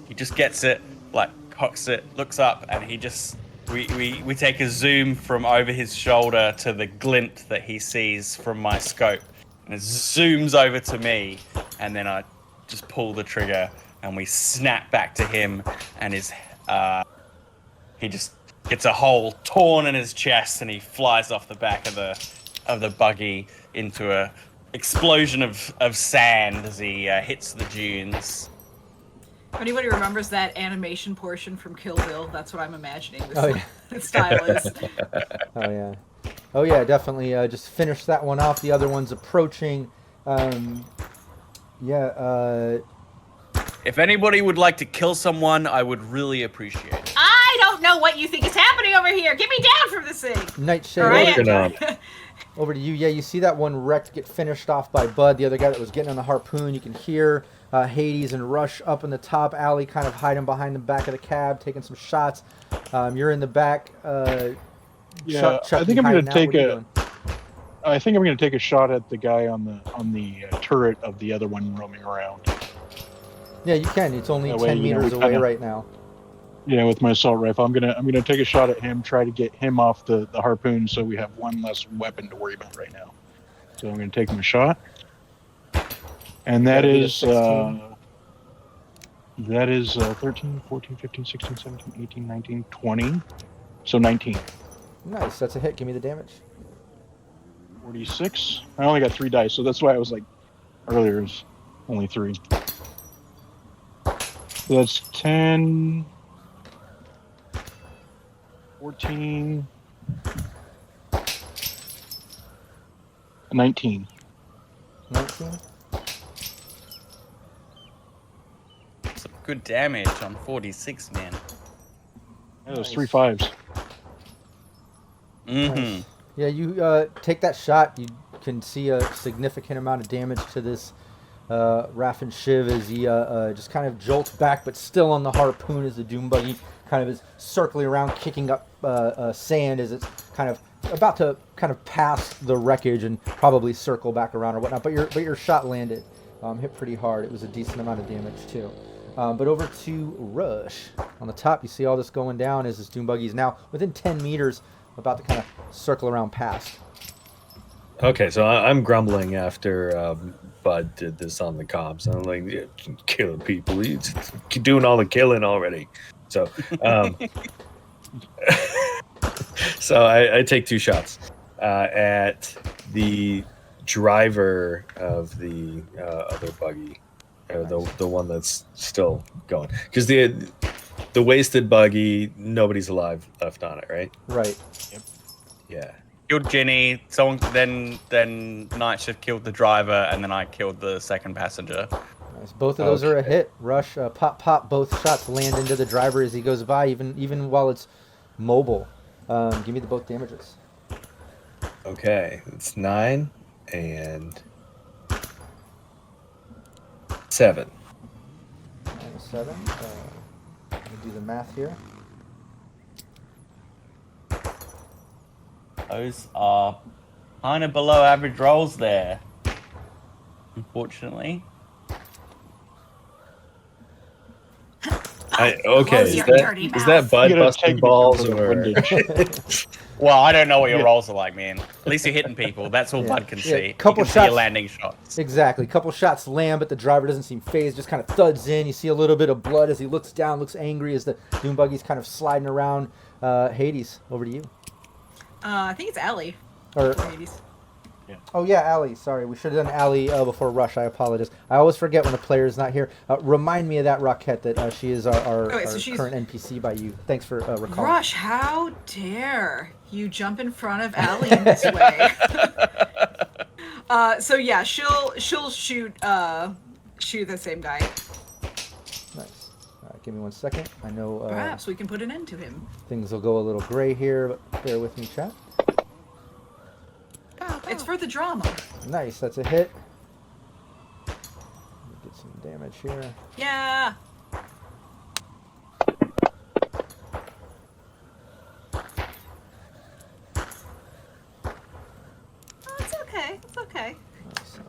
he just gets it, like cocks it, looks up, and he just we take a zoom from over his shoulder to the glint that he sees from my scope, and it zooms over to me, and then I just pull the trigger, and we snap back to him, and he just gets a hole torn in his chest, and he flies off the back of the buggy into a explosion of sand as he hits the dunes. If anybody remembers that animation portion from Kill Bill, that's what I'm imagining this Oh, yeah. style is. Oh yeah, definitely. Just finish that one off. The other one's approaching, Yeah. If anybody would like to kill someone, I would really appreciate it. I don't know what you think is happening over here. Get me down from this thing. Nightshade. All right. Working on it. Over to you. Yeah, you see that one wrecked get finished off by Bud, the other guy that was getting on the harpoon. You can hear Hades and Rush up in the top alley, kind of hiding behind the back of the cab, taking some shots. You're in the back. Yeah, Chuck, I think I'm going going to take I think I'm going to take a shot at the guy on the turret of the other one roaming around. Yeah, you can. It's only That 10 way, you know, meters we away kinda- right now. Yeah, with my assault rifle, I'm gonna take a shot at him, try to get him off the harpoon, so we have one less weapon to worry about right now. So I'm gonna take my shot, and that That'll be a is 13, 14, 15, 16, 17, 18, 19, 20. So 19. Nice. That's a hit. Give me the damage. 46. I only got 3 dice, so that's why I was like earlier it was only 3. So that's 10, 14, 19. 19. Some good damage on 46, man. That was Nice. 3 5s. Mm-hmm. Nice. Yeah, you take that shot. You can see a significant amount of damage to this Raffin Shiv as he just kind of jolts back, but still on the harpoon as the Doom Buggy kind of is circling around, kicking up sand as it's kind of about to kind of pass the wreckage and probably circle back around or whatnot. But your shot landed, hit pretty hard. It was a decent amount of damage too. But over to Rush. On the top, you see all this going down as this Doom Buggy is now within 10 meters, about to kind of circle around past. Okay, so I'm grumbling after Bud did this on the comps. I'm like, yeah, killing people. He's doing all the killing already. So, so I take 2 shots at the driver of the other buggy, the one that's still going. Because the wasted buggy, nobody's alive left on it, right? Right. Yeah. Killed Ginny, then Night Shift killed the driver, and then I killed the second passenger. Nice. Both of those are a Okay. hit. Rush, pop. Both shots land into the driver as he goes by, even while it's mobile. Give me the both damages. Okay, it's 9 and 7. 9 and 7. Let me do the math here. Those are kind of below average rolls there, unfortunately. Okay, Close is your that dirty is mouth. that Bud You gotta busting take it balls for the or? windage. Well, I don't know what your Yeah. rolls are like, man. At least you're hitting people. That's all Yeah. Bud can Yeah, see. couple You can see your shots. landing shots. Exactly. Couple shots land, but the driver doesn't seem phased. Just kind of thuds in. You see a little bit of blood as he looks down, looks angry as the Doom Buggy's kind of sliding around. Hades, over to you. I think it's Allie. Or Hades. oh yeah, Allie. Sorry, we should have done Allie before Rush. I apologize. I always forget when a player is not here. Remind me of that Rockette that she is our Okay, so she's- current NPC by you. Thanks for recalling. Rush, how dare you jump in front of Allie in this way? So yeah, she'll shoot the same guy. Nice. All right, give me 1 second. I know Perhaps we can put an end to him. things will go a little gray here, but bear with me, chat. It's for the drama. Nice, that's a hit. Get some damage here. Yeah. Oh, it's okay. It's okay. Nice, 8.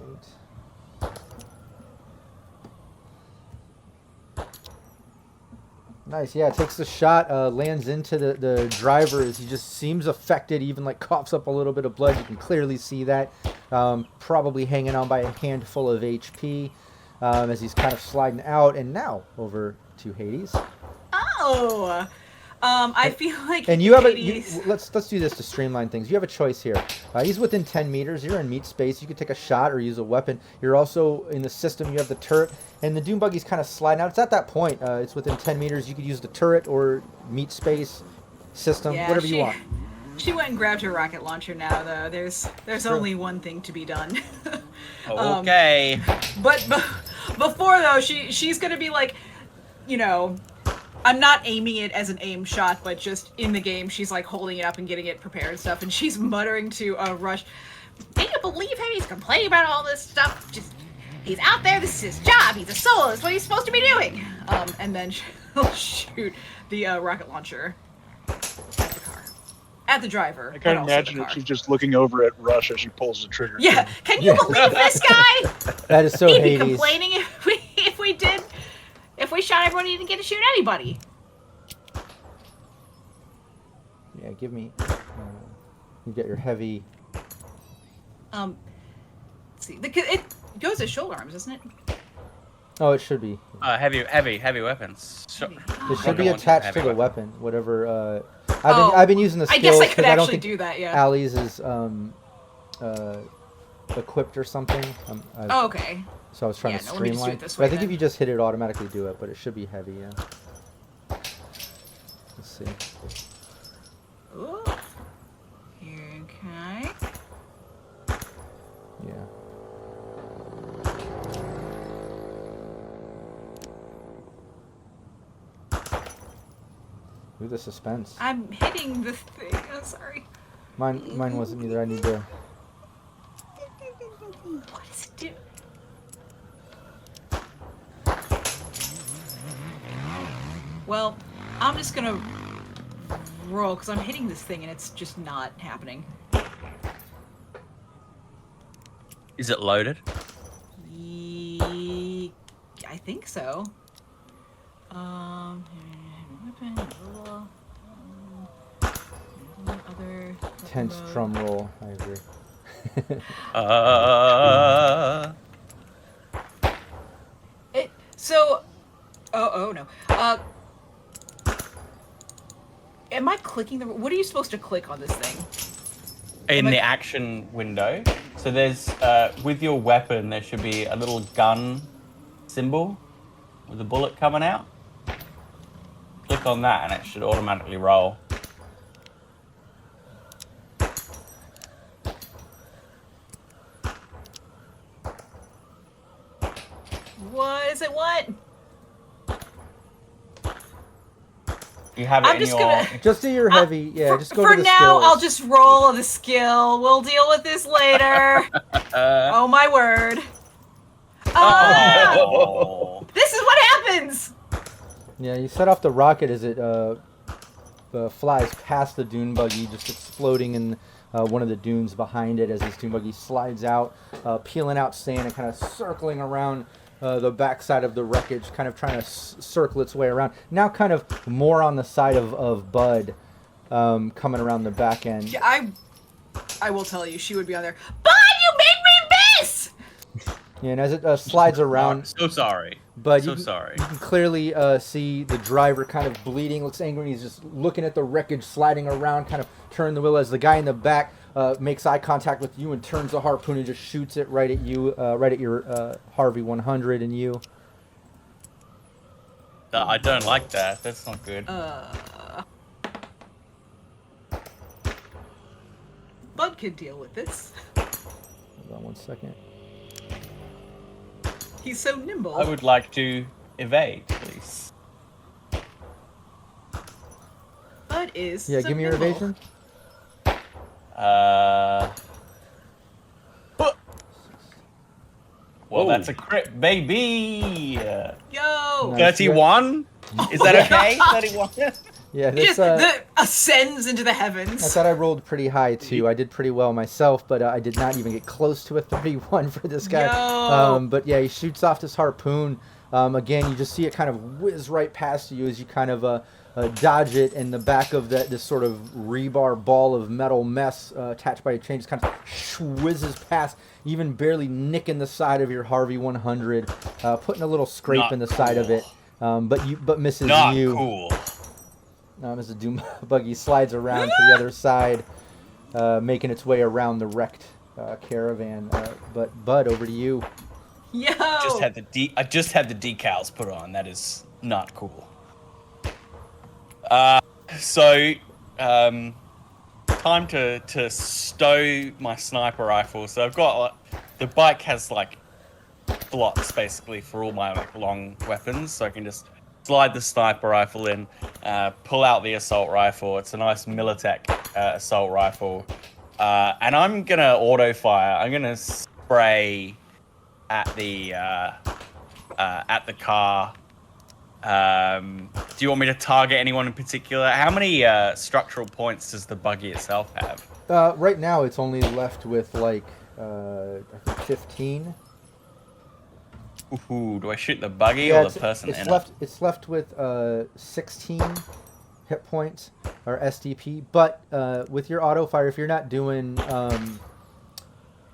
Nice, yeah, takes the shot, lands into the driver as he just seems affected, even like coughs up a little bit of blood. You can clearly see that. Probably hanging on by a handful of HP as he's kind of sliding out. And now over to Hades. Oh. I feel like And you have Hades- let's do this to streamline things. You have a choice here. He's within 10 meters. You're in meat space. You could take a shot or use a weapon. You're also in the system. You have the turret, and the Doom Buggy's kind of sliding out. It's at that point. It's within 10 meters. You could use the turret or meat space system, Yeah, whatever you want. She went and grabbed her rocket launcher now, though. There's Sure. only one thing to be done. Okay. But before though, she's gonna be like, you know, I'm not aiming it as an aim shot, but just in the game, she's like holding it up and getting it prepared and stuff, and she's muttering to Rush, "Can you believe him? He's complaining about all this stuff. Just he's out there. This is his job. He's a soloist. What he's supposed to be doing." And then she'll shoot the rocket launcher at the car, at the driver. I can't imagine that she's just looking over at Rush as she pulls the trigger. Yeah, can you believe this guy? That is so He'd be Hades. complaining if we shot everybody, he didn't get to shoot anybody. Yeah, give me. You get your heavy. Let's see, it goes as shoulder arms, doesn't it? Oh, it should be. Heavy weapons. It should be Rocket attached launcher, to the heavy weapon. Whatever. I've been using the I skills guess I could I don't actually think do that. Yeah. Allie's is equipped or something. Oh, okay. So I was trying Yeah, to no, let me just do streamline. it this But I way think if then. you just hit it, automatically do it. But it should be heavy. Yeah. Let's see. Ooh. Okay. Yeah. Ooh, the suspense. I'm hitting the thing. I'm sorry. Mine wasn't either. I need to. What is it do? Well, I'm just gonna roll because I'm hitting this thing and it's just not happening. Is it loaded? I think so. Weapon, other Tense mode. drum roll. I agree. Oh no. Am I clicking the? What are you supposed to click on this thing? In the action window. So there's, with your weapon, there should be a little gun symbol with a bullet coming out. Click on that and it should automatically roll. What is it? What? You have it I'm in just your... gonna- Just do your heavy. Yeah, just go For to the now, skills. I'll just roll the skill. We'll deal with this later. Oh my word. Oh. This is what happens. Yeah, you set off the rocket as it flies past the dune buggy, just exploding in one of the dunes behind it as this dune buggy slides out, peeling out sand and kind of circling around the backside of the wreckage, kind of trying to circle its way around. Now kind of more on the side of Bud, coming around the back end. Yeah, I will tell you, she would be on there. Bud, you made me miss! Yeah, and as it slides around, So sorry. but So you sorry. can clearly see the driver kind of bleeding, looks angry, and he's just looking at the wreckage, sliding around, kind of turning the wheel as the guy in the back makes eye contact with you and turns the harpoon and just shoots it right at you, right at your Harvey 100 and you. I don't like that. That's not good. Bud can deal with this. Hold on one second. He's so nimble. I would like to evade, please. Bud is Yeah, so give me your nimble. evasion. Well, that's a crit, baby. Yo! Nice. 31? Is that okay? 31? Yeah, He this, just ascends into the I heavens. thought I rolled pretty high too. I did pretty well myself, but I did not even get close to a 31 for this guy. Yo! But yeah, he shoots off this harpoon. Again, you just see it kind of whiz right past you as you kind of dodge it, and the back of this sort of rebar ball of metal mess attached by a chain just kind of whizzes past, even barely nicking the side of your Harvey 100, putting a little scrape Not in the side of it, but misses Not you. cool. As the doom buggy slides around to the other side, making its way around the wrecked caravan. But Bud, over to you. Yo! I just had the decals put on. That is not cool. Time to stow my sniper rifle. So I've got the bike has like slots basically for all my like long weapons, so I can just slide the sniper rifle in, pull out the assault rifle. It's a nice Militech assault rifle, and I'm gonna auto fire. I'm gonna spray at the car. Do you want me to target anyone in particular? How many structural points does the buggy itself have? Right now, it's only left with like I think 15. Ooh, do I shoot the buggy or the person in it? It's left with 16 hit points or SDP. But with your auto fire, if you're not doing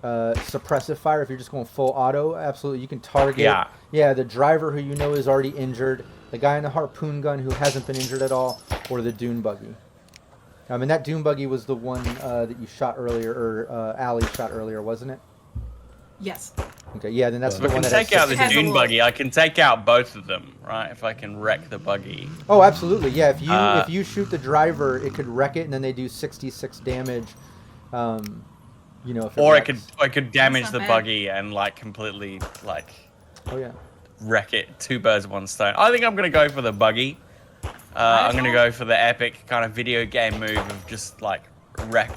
suppressive fire, if you're just going full auto, absolutely, you can target. Yeah, the driver who you know is already injured, the guy in the harpoon gun who hasn't been injured at all, or the dune buggy. And that dune buggy was the one that you shot earlier, or Allie shot earlier, wasn't it? Yes. Okay, yeah, then that's the I one can that take out the has a dune little- buggy. I can take out both of them, right? If I can wreck the buggy. Oh, absolutely, yeah. If you shoot the driver, it could wreck it, and then they do 66 damage. You know, if it Or wrecks. I could damage not the bad. buggy and like completely like Oh yeah. wreck it. 2 birds, 1 stone. I think I'm gonna go for the buggy. I'm gonna go for the epic kind of video game move of just like wreck.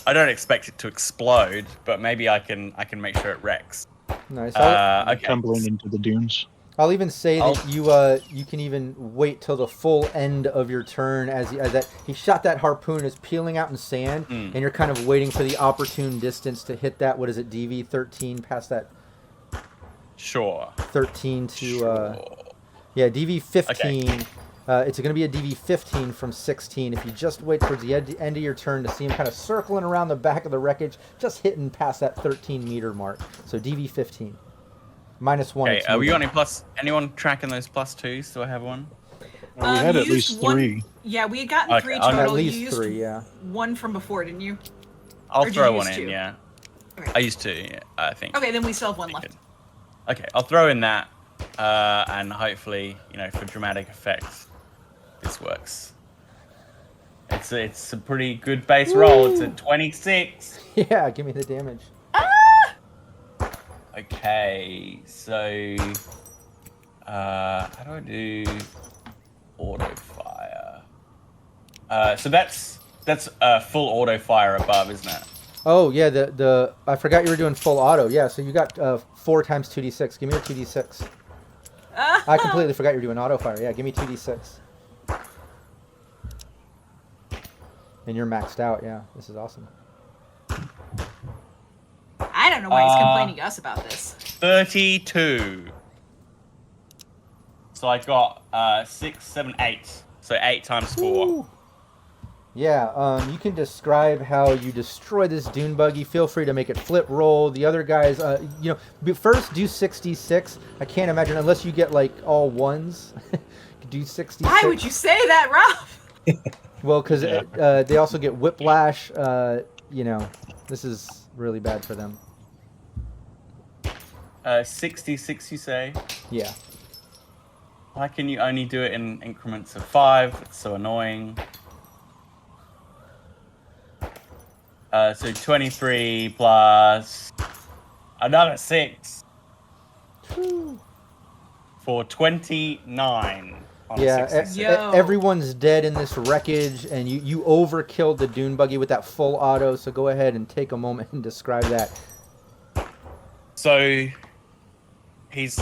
I don't expect it to explode, but maybe I can make sure it wrecks. Nice. Okay. Tumbling into the dunes. I'll even say that you can even wait till the full end of your turn as that he shot that harpoon is peeling out in sand, and you're kind of waiting for the opportune distance to hit that. What is it, DV 13 past that? Sure. 13 to Sure. yeah, DV 15. It's going to be a DV 15 from 16. If you just wait towards the end of your turn to see him kind of circling around the back of the wreckage, just hitting past that 13 meter mark. So DV 15. -1. Okay, it's are we moving. got anyone tracking those +2s? Do I have one? We had you at least used one- 3. Yeah, we had gotten Okay, 3 I'll- total. At least you used 3, yeah. one from before, didn't you? I'll Or did throw you one use in, 2? yeah. Okay. I used 2, yeah, I think. Okay, then we still have one left. Okay, I'll throw in that, and hopefully, you know, for dramatic effect, this works. It's a pretty good base roll. It's a 26. Yeah, give me the damage. Okay, so how do I do auto fire? So that's full auto fire above, isn't it? Oh yeah, the I forgot you were doing full auto. Yeah, so you got 4 times 2d6. Give me your 2d6. I completely forgot you were doing auto fire. Yeah, give me 2d6. And you're maxed out. Yeah, this is awesome. I don't know why he's complaining to us about this. 32. So I got 6, 7, 8. So 8 times 4. Woo. Yeah, you can describe how you destroy this dune buggy. Feel free to make it flip roll. The other guys, first do 66. I can't imagine unless you get like all ones. Do 66. Why would you say that, Rob? Well, because they also get whiplash. This is really bad for them. 66, you say? Yeah. Why can you only do it in increments of 5? It's so annoying. So 23 plus another 6 for 29. On Yeah, 66. Yo. everyone's dead in this wreckage, and you overkilled the dune buggy with that full auto. So go ahead and take a moment and describe that. So he's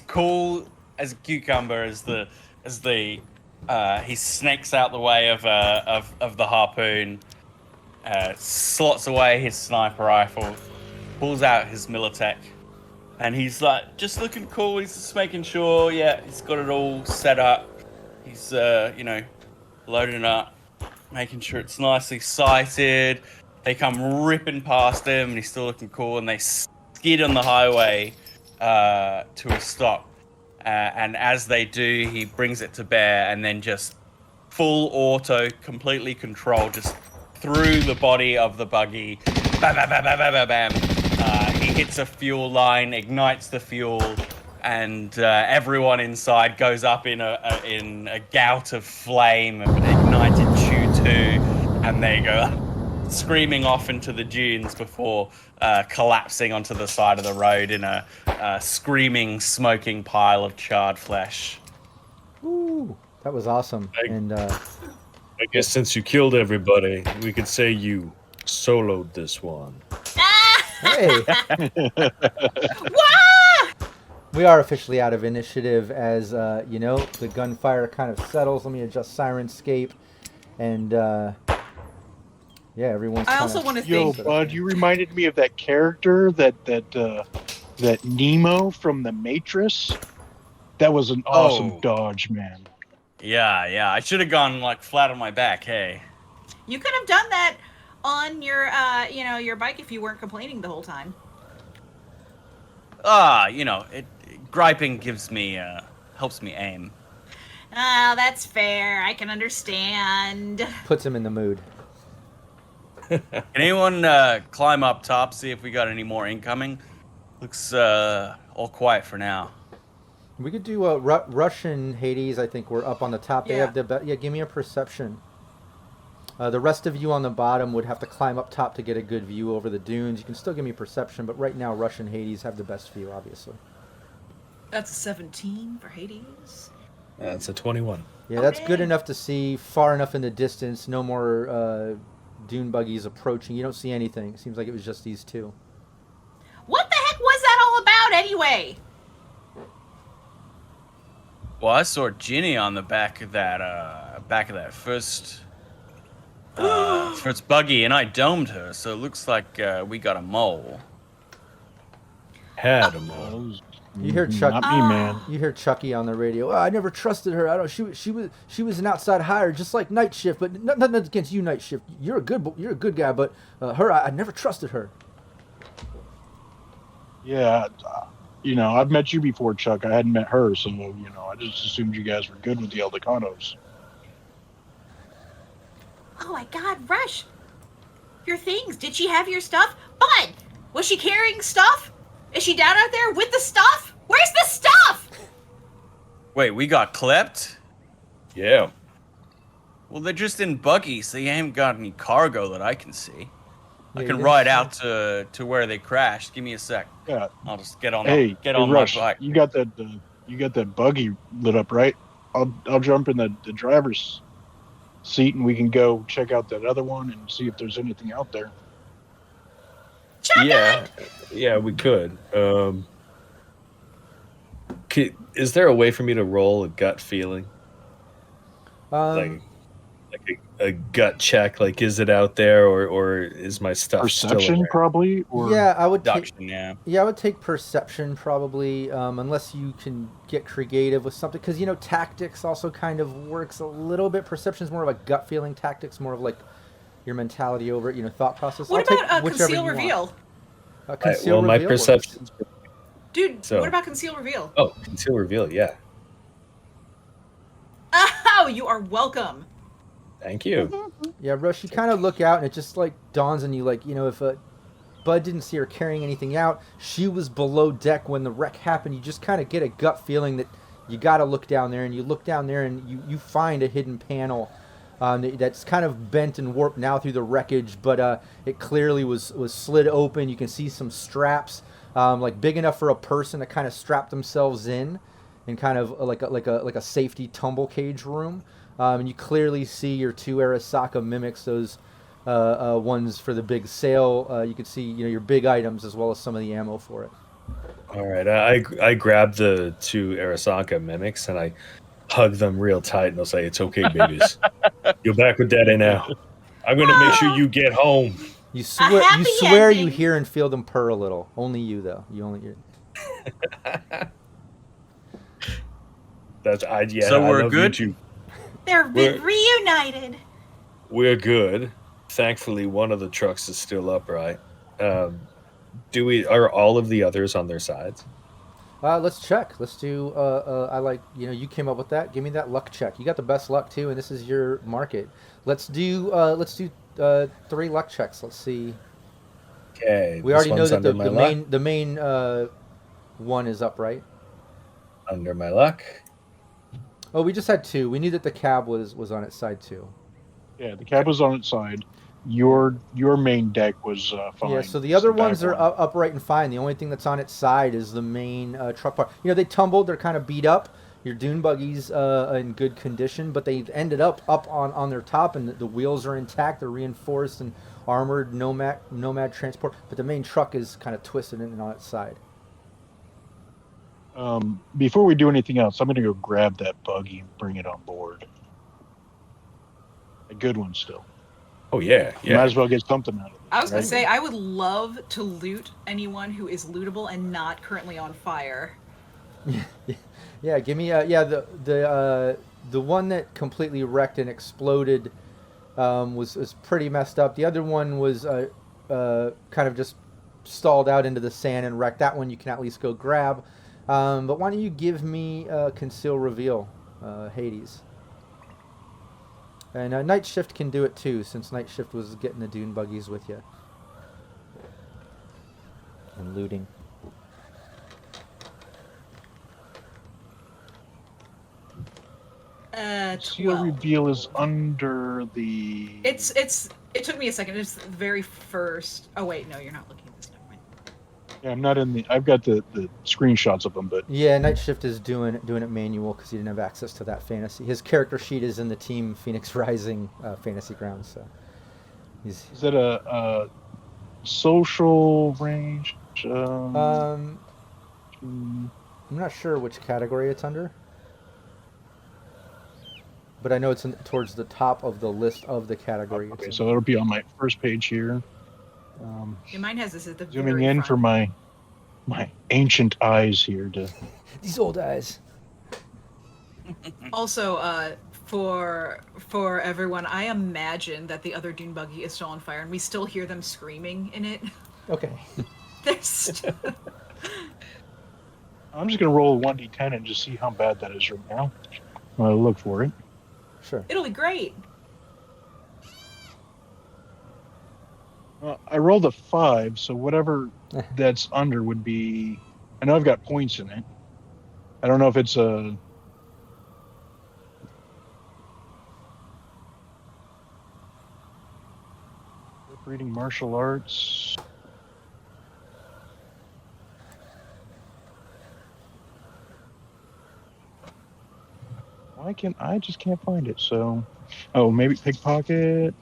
cool as a cucumber as he snakes out the way of the harpoon, slots away his sniper rifle, pulls out his Militech, and he's like just looking cool. He's just making sure, he's got it all set up. He's loading it up, making sure it's nicely sighted. They come ripping past him, and he's still looking cool, and they skid on the highway to a stop. And as they do, he brings it to bear, and then just full auto, completely controlled, just through the body of the buggy. Bam, bam, bam, bam, bam, bam, bam. He hits a fuel line, ignites the fuel, and everyone inside goes up in a gout of flame, of ignited chew-2, and they go screaming off into the dunes before collapsing onto the side of the road in a screaming, smoking pile of charred flesh. Ooh, that was awesome. And I guess since you killed everybody, we could say you soloed this one. hey, we are officially out of initiative as, the gunfire kind of settles. Let me adjust Syrinscape. And, everyone's I also want to Yo, think. bud, you reminded me of that character that Nemo from the Matrix. That was an awesome dodge, man. Yeah. I should have gone flat on my back. Hey. You could have done that on your, your bike if you weren't complaining the whole time. Griping gives me helps me aim. Oh, that's fair. I can understand. puts him in the mood. Can anyone climb up top, see if we got any more incoming? Looks all quiet for now. We could do Russian Hades. I think we're up on the top. They have give me a perception. The rest of you on the bottom would have to climb up top to get a good view over the dunes. You can still give me perception, but right now Russian Hades have the best view, obviously. That's a 17 for Hades. That's a 21. Yeah, that's good enough to see far enough in the distance. No more dune buggies approaching. You don't see anything. It seems like it was just these two. What the heck was that all about anyway? Well, I saw Ginny on the back of that first buggy, and I domed her. So it looks like we got a mole. Had a mole. You hear Chuck? Not me, man. You hear Chucky on the radio. Oh, I never trusted her. I don't. She was an outside hire, just like Night Shift. But nothing against you, Night Shift. You're a good guy. But her, I never trusted her. Yeah, I've met you before, Chuck. I hadn't met her, so I just assumed you guys were good with the Eldecanos. Oh my God, Rush! Your things. Did she have your stuff? Bud! Was she carrying stuff? Is she down out there with the stuff? Where's the stuff? Wait, we got clipped? Yeah. Well, they're just in buggies. They ain't got any cargo that I can see. I Yeah, can you ride got- out to where they crashed. Give me a sec. Yeah. I'll just get on Rush, my bike. you got that buggy lit up, right? I'll jump in the driver's seat and we can go check out that other one and see if there's anything out there. Yeah, we could. Is there a way for me to roll a gut feeling, like a gut check? Like, is it out there, or is my stuff still Perception, around? probably. Or Yeah, I would take. Deduction, yeah. Yeah, I would take perception probably, unless you can get creative with something. Because, tactics also kind of works a little bit. Perception's more of a gut feeling. Tactics more of like your mentality over it, thought process. What I'll about take whichever conceal you want. reveal? Conceal my reveal works. perception's Dude, So- what about conceal reveal? Oh, conceal reveal. Yeah, Oh, you are welcome. thank you. Yeah, Rush, you kind of look out and it just like dawns on you, like, if Bud didn't see her carrying anything out, she was below deck when the wreck happened. You just kind of get a gut feeling that you got to look down there, and you look down there and you find a hidden panel that's kind of bent and warped now through the wreckage, but it clearly was slid open. You can see some straps, like big enough for a person to kind of strap themselves in kind of like a safety tumble cage room. And you clearly see your two Arasaka mimics, those ones for the big sail. You can see your big items as well as some of the ammo for it. All right, I grab the two Arasaka mimics and I hug them real tight, and I'll say, "It's okay, babies. You're back with Daddy now. I'm gonna make sure you get home." You swear, happy you swear you ending. hear and feel them purr a little. Only you though. You only hear. So So we're I love good? You too. They're We're- reunited. We're good. Thankfully, one of the trucks is still upright. Are all of the others on their sides? Let's check. Let's do. I like. You came up with that. Give me that luck check. You got the best luck too, and this is your market. Let's do 3 luck checks. Let's see. Okay. We this already know one's that under my luck. the main one is upright. Under my luck. Oh, we just had 2. We knew that the cab was on its side too. Yeah, the cab was on its side. your main deck was fine. Yeah, so the other back ones are one. upright and fine. The only thing that's on its side is the main truck part. You know, they tumbled. They're kind of beat up. Your dune buggies in good condition, but they ended up on their top, and the wheels are intact. They're reinforced and armored nomad transport, but the main truck is kind of twisted in and on its side. Before we do anything else, I'm going to go grab that buggy and bring it on board. A good one still. Oh yeah, Might as well get something out of it. I was gonna right? say I would love to loot anyone who is lootable and not currently on fire. Yeah, give me the one that completely wrecked and exploded was pretty messed up. The other one was kind of just stalled out into the sand and wrecked. That one you can at least go grab. But why don't you give me Conceal Reveal, Hades? And Night Shift can do it too, since Night Shift was getting the dune buggies with you. And looting. Conceal 12. Reveal is under the. It took me a second. It's the very first. Oh wait, no, you're not looking at this. Never mind. Yeah, I'm not in the. I've got the screenshots of them, but Yeah, Night Shift is doing it manual because he didn't have access to that fantasy. His character sheet is in the Team Phoenix Rising fantasy grounds, so he's. is that a social range? I'm not sure which category it's under, but I know it's towards the top of the list of the category. it's Okay, in. so it'll be on my first page here. Yeah, mine has this at the Zooming very in front. for my ancient eyes here to. These old eyes. Also, for everyone, I imagine that the other dune buggy is still on fire, and we still hear them screaming in it. Okay. There's I'm just gonna roll a 1d10 and just see how bad that is right now. I'll look for it. Sure. It'll be great. I rolled a 5, so whatever that's under would be. I know I've got points in it. I don't know if it's a. Reading martial arts. Why can't I just can't find it? So, oh, maybe pickpocket.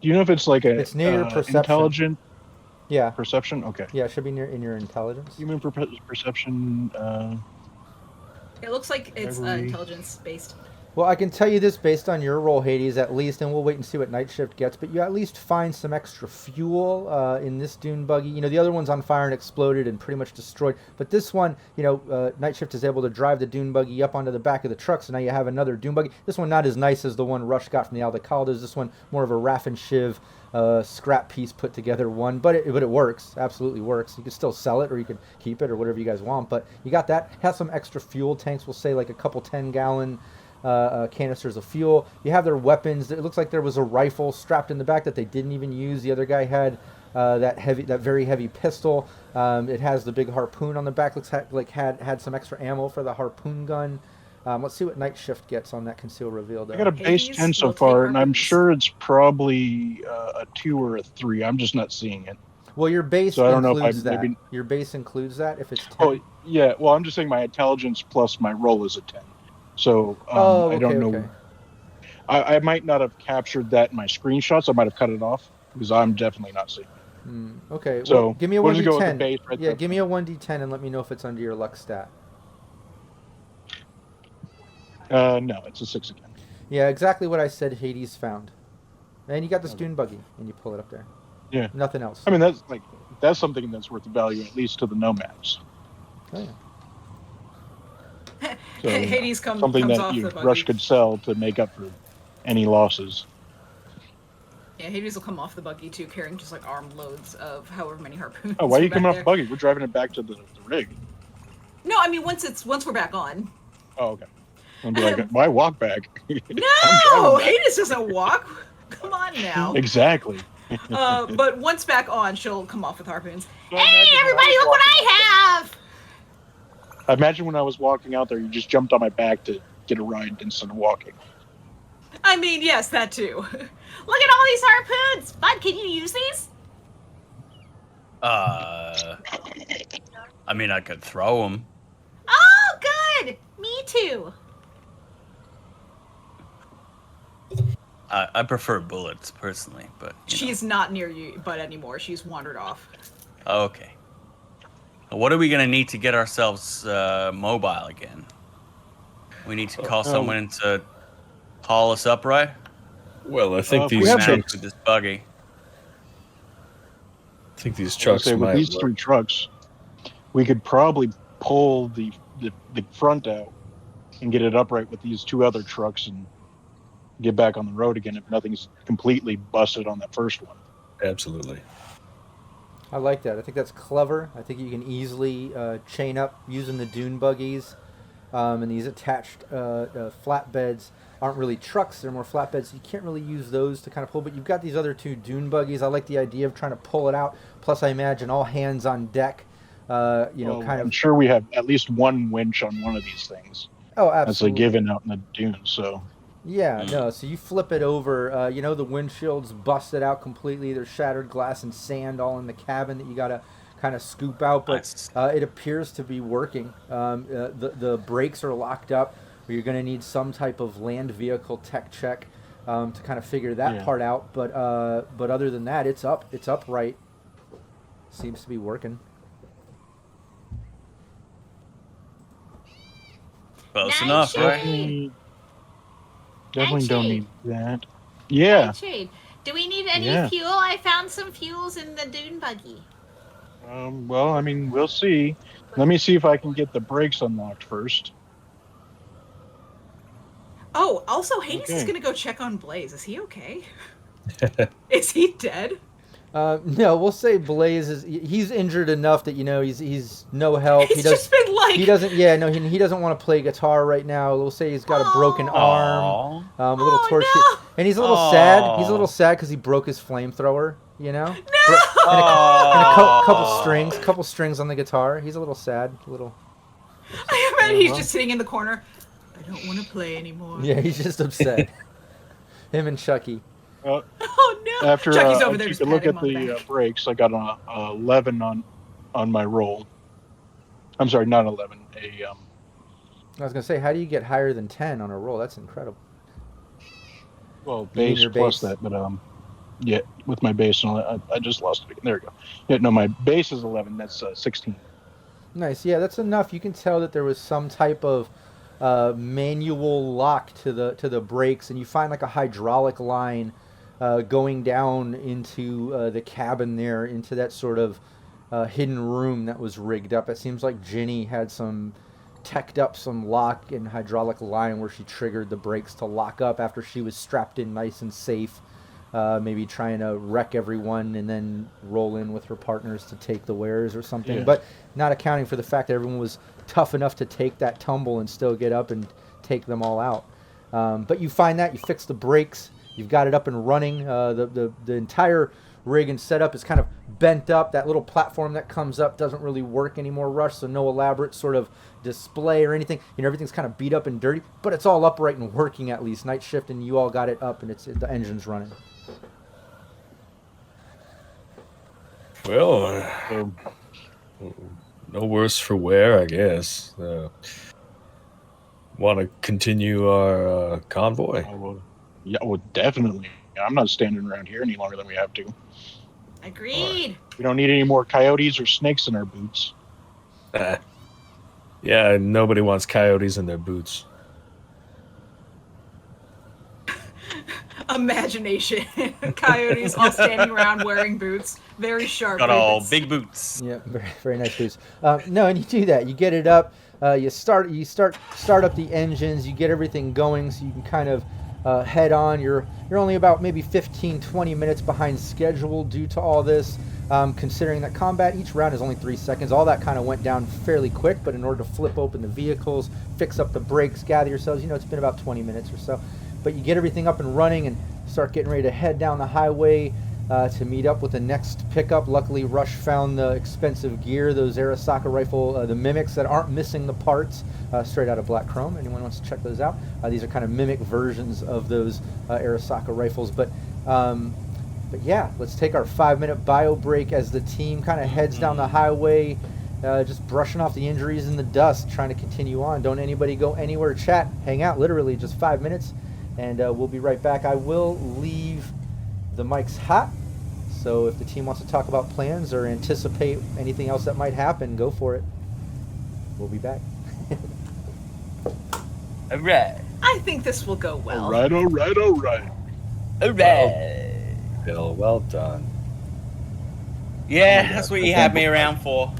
Do you know if it's like a It's near your perception. intelligent Yeah. perception? Okay. Yeah, it should be near in your intelligence. Human perception. It looks like it's Every- intelligence based. Well, I can tell you this based on your roll, Hades, at least, and we'll wait and see what Night Shift gets, but you at least find some extra fuel in this dune buggy. You know, the other one's on fire and exploded and pretty much destroyed, but this one, you know, Night Shift is able to drive the dune buggy up onto the back of the truck, so now you have another dune buggy. This one not as nice as the one Rush got from the Aldecaldos. This one more of a Raff and Shiv scrap piece put together one, but it works, absolutely works. You can still sell it, or you can keep it, or whatever you guys want, but you got that. Has some extra fuel tanks, we'll say like a couple 10-gallon canisters of fuel. You have their weapons. It looks like there was a rifle strapped in the back that they didn't even use. The other guy had that very heavy pistol. It has the big harpoon on the back. Looks like had some extra ammo for the harpoon gun. Let's see what Night Shift gets on that Conceal Reveal. Though. I got a base Hades 10 so will take far, and I'm weapons. sure it's probably a 2 or a 3. I'm just not seeing it. Well, your base So I don't know if I includes that. maybe- Your base includes that if it's 10. Oh, yeah. Well, I'm just saying my intelligence plus my roll is a 10. So I don't know. Okay. I might not have captured that in my screenshots. I might have cut it off because I'm definitely not seeing it. Okay. So Well, give me a we'll just go with the 1d10. base right Yeah, there. give me a 1d10 and let me know if it's under your luck stat. No, it's a 6 again. Yeah, exactly what I said Hades found. And you got this dune buggy, and you pull it up there. Yeah. Nothing else. I mean, that's something that's worth the value, at least to the nomads. Oh, yeah. So, Hades comes something off that the buggy. Rush could sell to make up for any losses. Yeah, Hades will come off the buggy too, carrying just like armloads of however many harpoons. Oh, why are you back coming off there. the buggy? We're driving it back to the rig. No, I mean once we're back on. Oh, okay. I'll be like, why walk back? I'm No, driving back. Hades doesn't walk. Come on now. Exactly. But once back on, she'll come off with harpoons. So Hey, imagine when everybody, I was look what I have! I imagine when I was walking out there, you just jumped on my back to get a ride instead of walking. I mean, yes, that too. Look at all these harpoons! Bud, can you use these? I mean, I could throw them. Oh, good! Me too. I prefer bullets, personally, but... She's not near you, Bud, anymore. She's wandered off. Okay. What are we going to need to get ourselves mobile again? We need to call someone in to haul us up, right? Well, I think we these have trucks. With this buggy. I think these trucks with might. these three trucks, we could probably pull the front out and get it upright with these two other trucks and get back on the road again if nothing's completely busted on that first one. Absolutely. I like that. I think that's clever. I think you can easily chain up using the dune buggies, and these attached flatbeds aren't really trucks. They're more flatbeds. So you can't really use those to kind of pull, but you've got these other two dune buggies. I like the idea of trying to pull it out. Plus, I imagine all hands on deck, I'm sure we have at least one winch on one of these things. Oh, That's a absolutely. given out in the dunes, so... Yeah, no, so you flip it over, the windshield's busted out completely. There's shattered glass and sand all in the cabin that you got to kind of scoop out, but it appears to be working. The brakes are locked up. You're going to need some type of land vehicle tech check to kind of figure that part out, but other than that, it's upright. Seems to be working. Close Nice enough, shade. right? Definitely don't Nightshade. need that. Yeah. Nightshade. Do we need any Yeah. fuel? I found some fuels in the dune buggy. Well, I mean, we'll see. Let me see if I can get the brakes unlocked first. Oh, also, Hades is Okay. going to go check on Blaze. Is he okay? Is he dead? No, we'll say Blaze he's injured enough that he's no help. He's just been like... He doesn't. Yeah, no, he doesn't want to play guitar right now. We'll say he's got a broken arm, a little torch, no. and he's a little sad. He's a little sad because he broke his flamethrower. No. And a couple strings on the guitar. He's a little sad. A little. I imagine he's just sitting in the corner. I don't want to play anymore. Yeah, he's just upset. Him and Chucky. Oh no! After Chucky's over I there took just a look patting at him on the back. brakes, I got an 11 on my roll. I'm sorry, not 11. I was gonna say, how do you get higher than 10 on a roll? That's incredible. Well, You mean base your plus base? that, but yeah, with my base and all that, I just lost it again. There we go. Yeah, no, my base is 11. That's 16. Nice. Yeah, that's enough. You can tell that there was some type of manual lock to the brakes, and you find like a hydraulic line going down into the cabin there, into that sort of hidden room that was rigged up. It seems like Ginny had teched up some lock and hydraulic line where she triggered the brakes to lock up after she was strapped in nice and safe, maybe trying to wreck everyone and then roll in with her partners to take the wares or something, Yeah. but not accounting for the fact that everyone was tough enough to take that tumble and still get up and take them all out. But you find that, you fix the brakes, you've got it up and running. The entire rig and setup is kind of bent up. That little platform that comes up doesn't really work anymore, Rush, so no elaborate sort of display or anything. Everything's kind of beat up and dirty, but it's all upright and working at least. Night shift, and you all got it up, and the engine's running. Well, So, no worse for wear, I guess. Want to continue our convoy? well, definitely. I'm not standing around here any longer than we have to. Agreed. We don't need any more coyotes or snakes in our boots. Yeah, nobody wants coyotes in their boots. Imagination. Coyotes all standing around wearing boots. Very sharp. Got all boots. big boots. Yeah, very, very nice boost. No, and you do that. You get it up. You start up the engines. You get everything going, so you can kind of head on. You're only about maybe 15, 20 minutes behind schedule due to all this. Considering that combat, each round is only 3 seconds. All that kind of went down fairly quick, but in order to flip open the vehicles, fix up the brakes, gather yourselves, it's been about 20 minutes or so. But you get everything up and running and start getting ready to head down the highway. to meet up with the next pickup. Luckily, Rush found the expensive gear, those Arasaka rifle, the Mimics that aren't missing the parts, straight out of Black Chrome. Anyone wants to check those out? These are kind of Mimic versions of those Arasaka rifles. But yeah, let's take our 5-minute bio break as the team kind of heads down the highway, just brushing off the injuries and the dust, trying to continue on. Don't anybody go anywhere. Chat, hang out, literally just 5 minutes, and we'll be right back. I will leave the mics hot, so if the team wants to talk about plans or anticipate anything else that might happen, go for it. We'll be back. All right. I think this will go well. All right. All right. Bill, well done. Yeah, that's what you had me around for.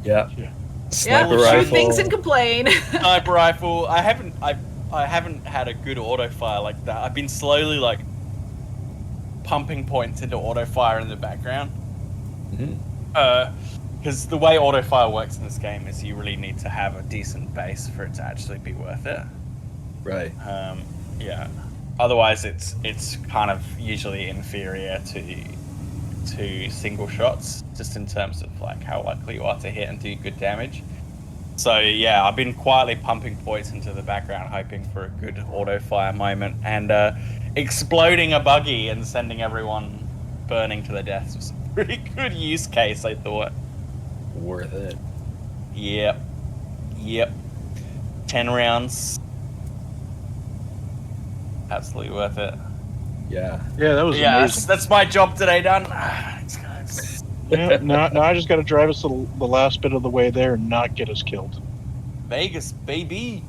Yeah. Yeah, Sniper shoot rifle. things and complain. Sniper rifle. I haven't had a good auto fire like that. I've been slowly like pumping points into auto fire in the background. Because the way auto fire works in this game is you really need to have a decent base for it to actually be worth it. Right. Yeah. Otherwise, it's kind of usually inferior to single shots, just in terms of like how likely you are to hit and do good damage. So yeah, I've been quietly pumping points into the background, hoping for a good auto fire moment, and exploding a buggy and sending everyone burning to their deaths was a pretty good use case, I thought. Worth it. Yep. 10 rounds. Absolutely worth it. Yeah. Yeah, that was Yeah, amazing. that's my job today done. Thanks, guys. Yeah, now I just got to drive us the last bit of the way there and not get us killed. Vegas, baby.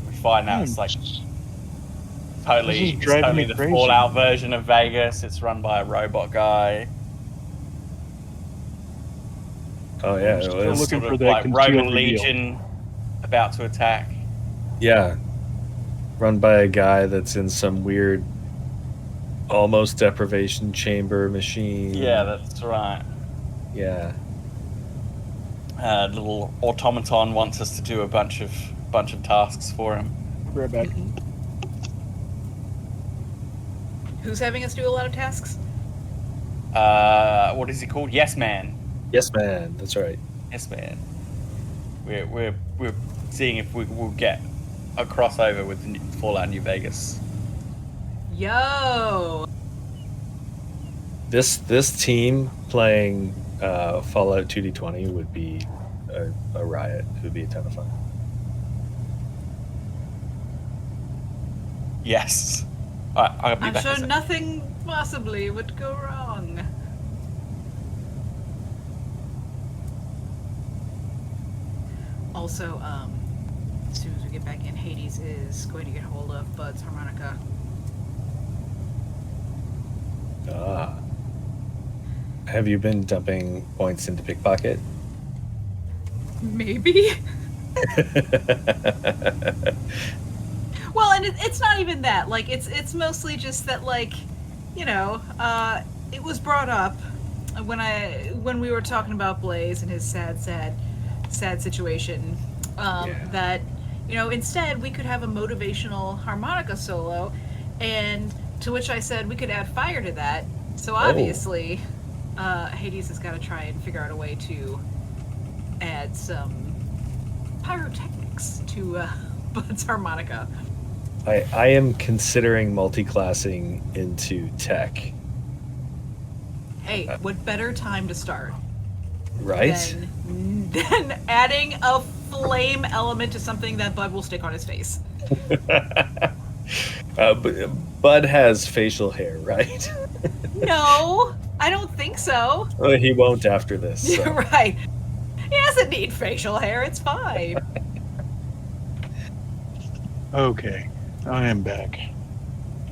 We find out it's like totally, This is it's driving totally me the crazy. Fallout version of Vegas. It's run by a robot guy. Oh yeah. I'm still It was, looking Sort for of that like concealed Roman reveal. Legion about to attack. yeah. Run by a guy that's in some weird, almost deprivation chamber machine. Yeah, that's right. Yeah. Little automaton wants us to do a bunch of tasks for him. Be right back. Who's having us do a lot of tasks? What is he called? Yes Man. Yes, man. That's right. Yes Man. We're seeing if we'll get a crossover with Fallout New Vegas. Yo! This team playing Fallout 2D20 would be a riot. It would be a ton of fun. Yes. I'll be I'm back in a sure sec. nothing possibly would go wrong. Also, as soon as we get back in, Hades is going to get hold of Bud's harmonica. Ah. Have you been dumping points into pickpocket? Maybe? Well, and it's not even that. Like, it's mostly just that, like, you know, it was brought up when we were talking about Blaze and his sad situation, that, you know, instead we could have a motivational harmonica solo, and to which I said we could add fire to that. So obviously, Hades has got to try and figure out a way to add some pyrotechnics to Bud's harmonica. I am considering multi-classing into tech. Hey, what better time to start Right? than adding a flame element to something that Bud will stick on his face? Bud has facial hair, right? No, I don't think so. Well, he won't after this. So. Right. He doesn't need facial hair. It's fine. Okay, I am back.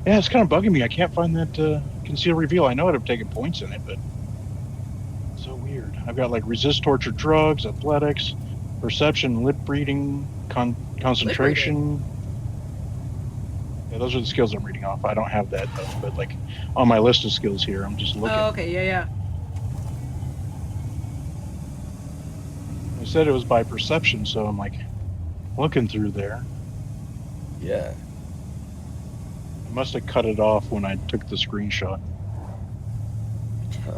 Yeah, it's kind of bugging me. I can't find that conceal reveal. I know I'd have taken points in it, but it's so weird. I've got like resist torture drugs, athletics, perception, lip reading, concentration. Yeah, those are the skills I'm reading off. I don't have that though, but like on my list of skills here, I'm just looking. Oh, okay, yeah. I said it was by perception, so I'm like looking through there. Yeah. I must have cut it off when I took the screenshot.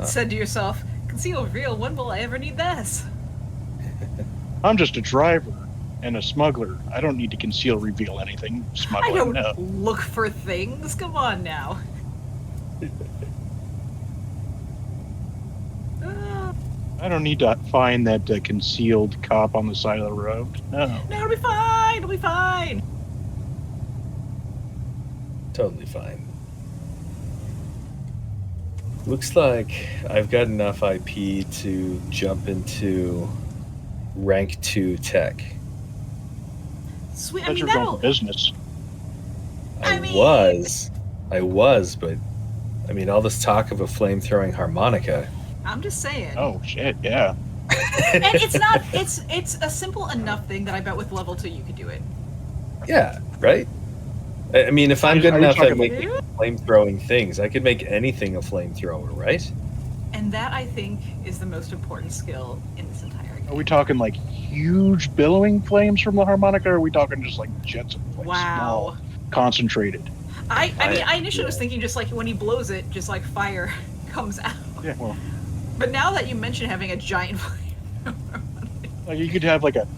Said to yourself, conceal real, when will I ever need this? I'm just a driver and a smuggler. I don't need to conceal, reveal anything. I Smuggling, don't no. look for things. Come on now. I don't need to find that concealed cop on the side of the road. No. No, it'll be fine. It'll be fine. Totally fine. Looks like I've got enough IP to jump into rank 2 tech. Sweet. I That's mean, your going that'll. for business. I mean- I was, but I mean, all this talk of a flame-throwing harmonica. I'm just saying. Oh shit, yeah. And it's not. It's a simple enough thing that I bet with level 2 you could do it. Yeah, right? I mean, if I'm good Are you enough at talking making flame-throwing things, I could make anything a flamethrower, right? And that, I think, is the most important skill in this entire game. Are we talking like huge billowing flames from the harmonica, or are we talking just like jets of flames? Wow. Small, concentrated. I mean, I initially was yeah. thinking just like when he blows it, just like fire comes out. Yeah, well, But now that you mention having a giant flame, like you could have like a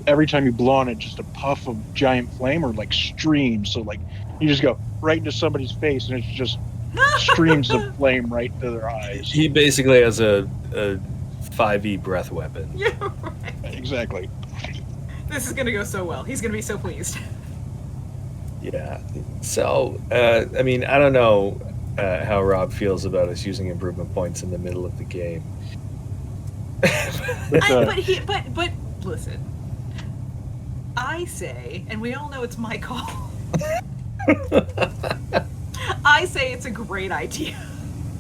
every time you blow on it, just a puff of giant flame, or like streams. So like you just go right into somebody's face, and it's just streams of flame right to their eyes. He basically has a 5e breath weapon. yeah, right. Exactly. This is gonna go so well. He's gonna be so pleased. Yeah. So, I mean, I don't know how Rob feels about us using improvement points in the middle of the game. But listen. I say, and we all know it's my call. I say it's a great idea.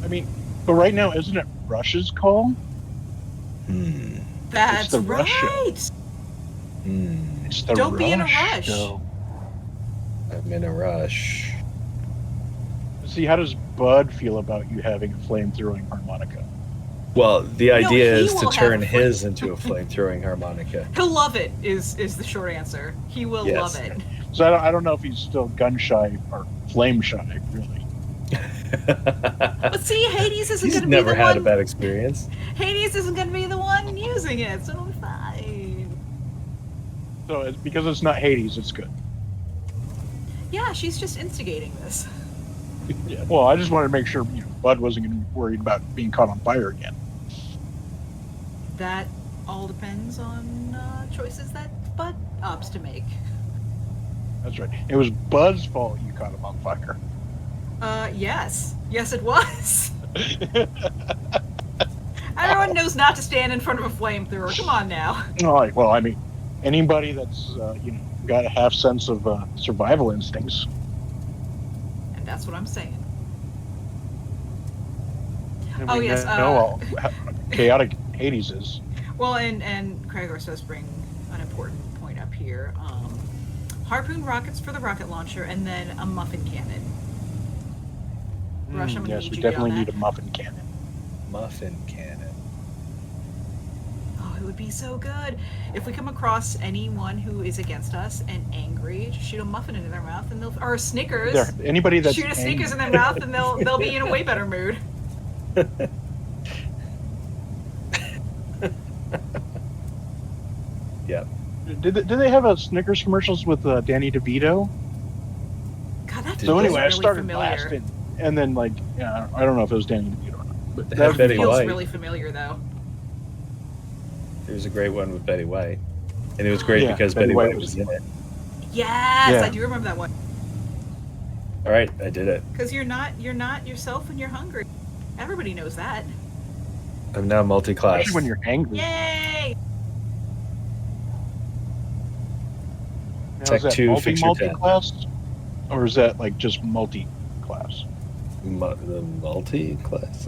I mean, but right now, isn't it Rush's call? That's the rush show. right. It's the Don't be in a rush. show. I'm in a rush. See, how does Bud feel about you having a flame-throwing harmonica? Well, the idea he is to will turn have- his into a flame-throwing harmonica. He'll love it. Is the short answer. He will Yes. love it. So I don't know if he's still gun-shy or flame-shy, really. But see, Hades isn't He's going to be never the had a one. bad experience. Hades isn't going to be the one using it, so it'll be fine. So because it's not Hades, it's good. Yeah, she's just instigating this. Yeah. Well, I just wanted to make sure Bud wasn't going to be worried about being caught on fire again. That all depends on choices that Bud opts to make. That's right. It was Bud's fault you caught him on fire. Yes. Yes, it was. Everyone knows not to stand in front of a flamethrower. Come on now. All right. Well, I mean, anybody that's got a half sense of survival instincts. And that's what I'm saying. And Oh, we yes, know how chaotic Hades is. Well, and Kragos does bring an important point up here. Harpoon rockets for the rocket launcher, and then a muffin cannon. Rush, I'm gonna Yes, need we you to get definitely on need that. a muffin cannon. Muffin cannon. Oh, it would be so good if we come across anyone who is against us and angry. Just shoot a muffin into their mouth, and they'll or a Snickers. Anybody that's Shoot a Snickers in their mouth, and they'll be in a way better mood. Yep. Did they have a Snickers commercials with Danny DeVito? God, that So feels anyway, I really started familiar. blasting, and then I don't know if it was Danny DeVito or not, but They that had was Betty Feels White. really familiar though. There's a great one with Betty White. And it was great Yeah, because Betty Betty White White was was in it. Yes, Yeah. I do remember that one. All right, I did it. Because you're not yourself when you're hungry. Everybody knows that. I'm now multi-class. especially when you're angry. Yay! Now, Tech is that 2, fix your multi-class, or is that like just multi-class? The multi-class.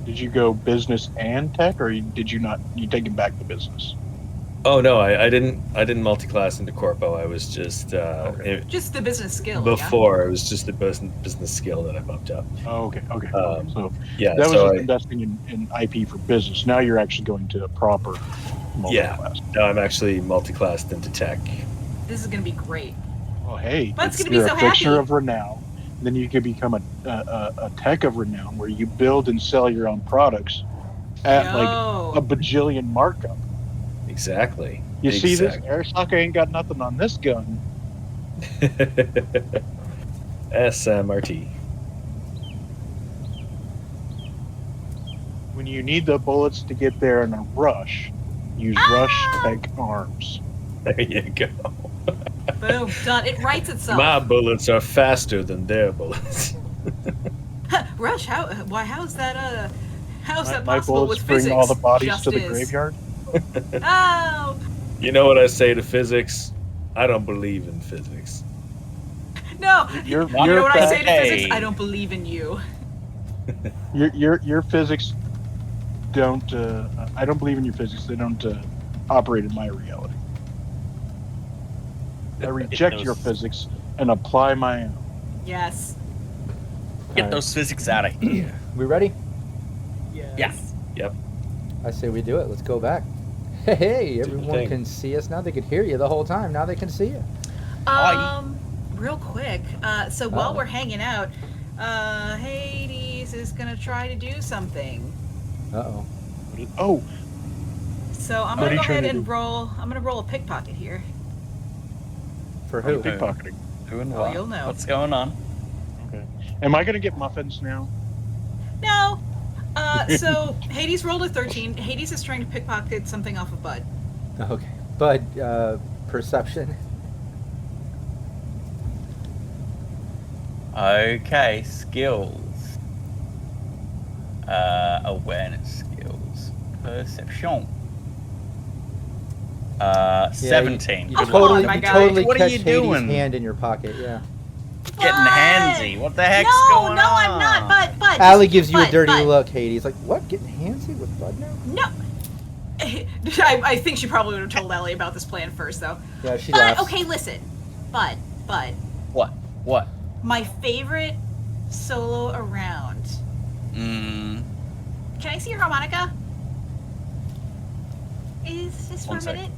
Did you go business and tech, or did you not? You take it back to business? Oh no, I didn't multi-class into corpo. I was just Just the business skill. before it was just a business skill that I bumped up. Oh, okay. So Yeah, that was so just investing in IP for business. Now you're actually going to a proper multi-class. now I'm actually multi-classed into tech. This is gonna be great. Well, hey, Bud's gonna be you're so a fixer happy. of renown. Then you could become a tech of renown, where you build and sell your own products at like Yo. a bajillion markup. Exactly. You see this? Arasaka ain't got nothing on this gun. SMRT. When you need the bullets to get there in a rush, use rush tech arms. There you go. Boom, done. It writes itself. My bullets are faster than their bullets. Rush, how is that My possible bullets with bring physics? all the bodies Just to the is. graveyard. Oh You know what I say to physics? I don't believe in physics. no! You're You know what I say to Hey. physics? I don't believe in you. Your physics don't. I don't believe in your physics. They don't operate in my reality. I reject your physics and apply my own. Yes. Get those physics out of here. We ready? Yes. Yeah. I say we do it. Let's go back. Hey, the everyone thing. can see us now. They could hear you the whole time. Now they can see you. Real quick. So while Oh. we're hanging out, Hades is gonna try to do something. Uh-oh. Oh, So I'm What gonna are you go trying ahead to and do? roll. I'm gonna roll a pickpocket here. For I'm who? pickpocketing. Who and Oh, what? you'll know. What's going on? Okay. Am I gonna get muffins now? No. So Hades rolled a 13. Hades is trying to pickpocket something off of Bud. Okay. Bud, perception. Okay, skills. Awareness skills. Perception. 17. You Come totally, on, my you guy. totally What are catch you Hades' doing? hand in your pocket, yeah. Getting handsy. What the heck's no, going no, on? I'm not. But Allie gives you a Bud, dirty Bud. look, Hades. Like, what? Getting handsy with Bud now? No. I think she probably would have told Ellie about this plan first, though. Yeah, she But laughs. okay, listen, Bud, What? What? my favorite solo around. Mm, Can I see your harmonica? Is just for One a sec. minute?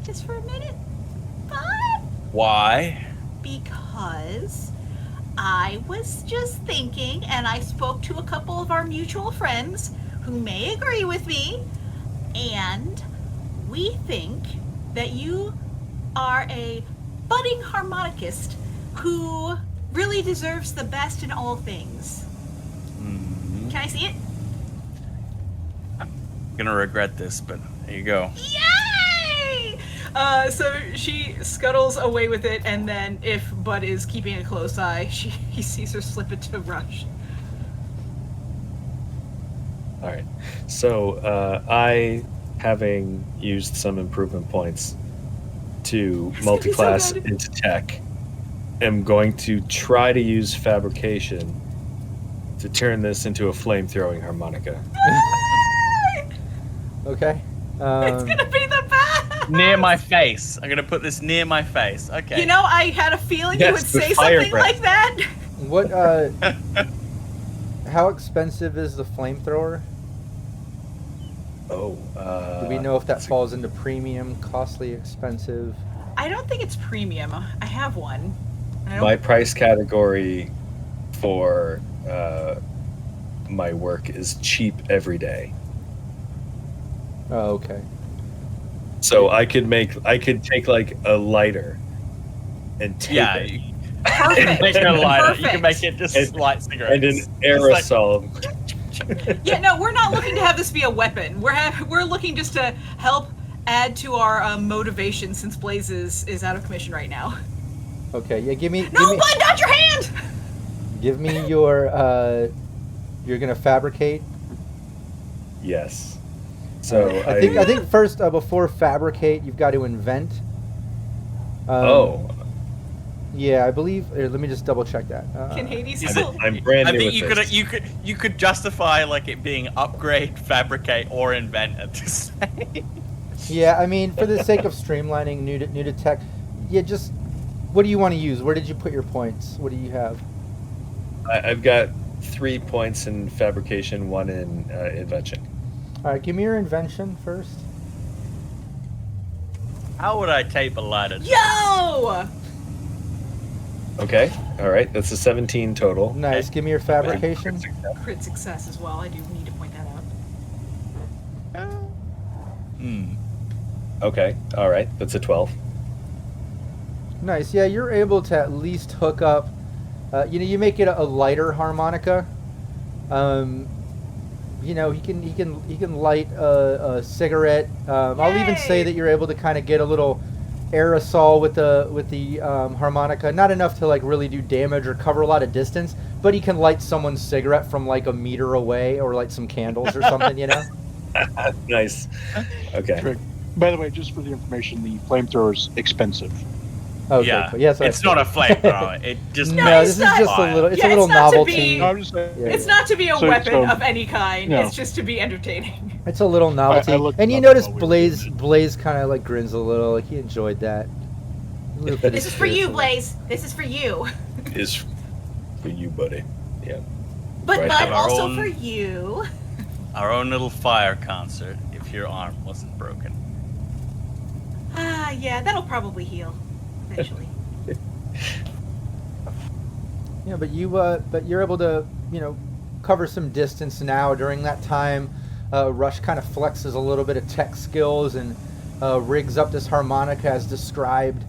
Just for a minute, Bud? why? Because I was just thinking, and I spoke to a couple of our mutual friends who may agree with me, and we think that you are a budding harmonicist who really deserves the best in all things. Mm, Can I see it? gonna regret this, but there you go. Yay! So she scuttles away with it, and then if Bud is keeping a close eye, he sees her slip it to Rush. All right. So I, having used some improvement points to It's gonna be so multi-class good. into tech, am going to try to use fabrication to turn this into a flame-throwing harmonica. Okay. It's gonna be the best! Near my face. I'm gonna put this near my face. Okay. You know, I had a feeling you Yes, would the say fire something breath. like that. What, how expensive is the flamethrower? Oh. Do we know if that that's a- falls into premium, costly, expensive? I don't think it's premium. I have one. I don't, My price category for my work is cheap every day. Oh, okay. So I could take like a lighter and tape Yeah. it, You Perfect. can make it a lighter. You can Perfect. make it just And- light cigarettes. and an Just like- aerosol. Yeah, no, we're not looking to have this be a weapon. We're looking just to help add to our motivation, since Blaze is out of commission right now. Okay, yeah, give me, No, Bud, not your hand! give me your, you're gonna fabricate. Yes. So I think first, before fabricate, you've got to invent. Oh, Yeah, I believe. Let me just double check that. Can Hades Is still? I'm brand I new think with you this. could justify like it being upgrade, fabricate, or invent at this stage. Yeah, I mean, for the sake of streamlining new to tech, yeah, just what do you want to use? Where did you put your points? What do you have? I've got 3 points in fabrication, 1 in invention. All right, give me your invention first. How would I tape a lighter? Yo! Okay. All right. That's a 17 total. Nice. Give me your fabrication. Crit success as well. I do need to point that out. Okay. All right. That's a 12. Nice. Yeah, you're able to at least hook up. You make it a lighter harmonica. He can light a cigarette. I'll even say that you're able to kind of get a little aerosol with the harmonica. Not enough to like really do damage or cover a lot of distance, but he can light someone's cigarette from like a meter away or light some candles or something. Nice. Okay. Correct. By the way, just for the information, the flamethrower's expensive. Okay. Yeah, cool. Yes, it's not a flamethrower. It just No, No, it's this is just a little. It's Yeah, a little it's not to novelty. be- No, I'm just saying. Yeah. It's not to be a So- weapon so- of any kind. No. It's just to be entertaining. It's a little novelty, I looked and it you up notice while we were Blaze. doing it. Blaze kind of like grins a little, like he enjoyed that. A little bit This of is for you, spiritual. Blaze. This is for you. Is for you, buddy. Yeah. But Right. but Have our also own- for you. our own little fire concert. If your arm wasn't broken. Ah, yeah, that'll probably heal eventually. Yeah, but you're able to cover some distance now. During that time, Rush kind of flexes a little bit of tech skills and rigs up this harmonica as described.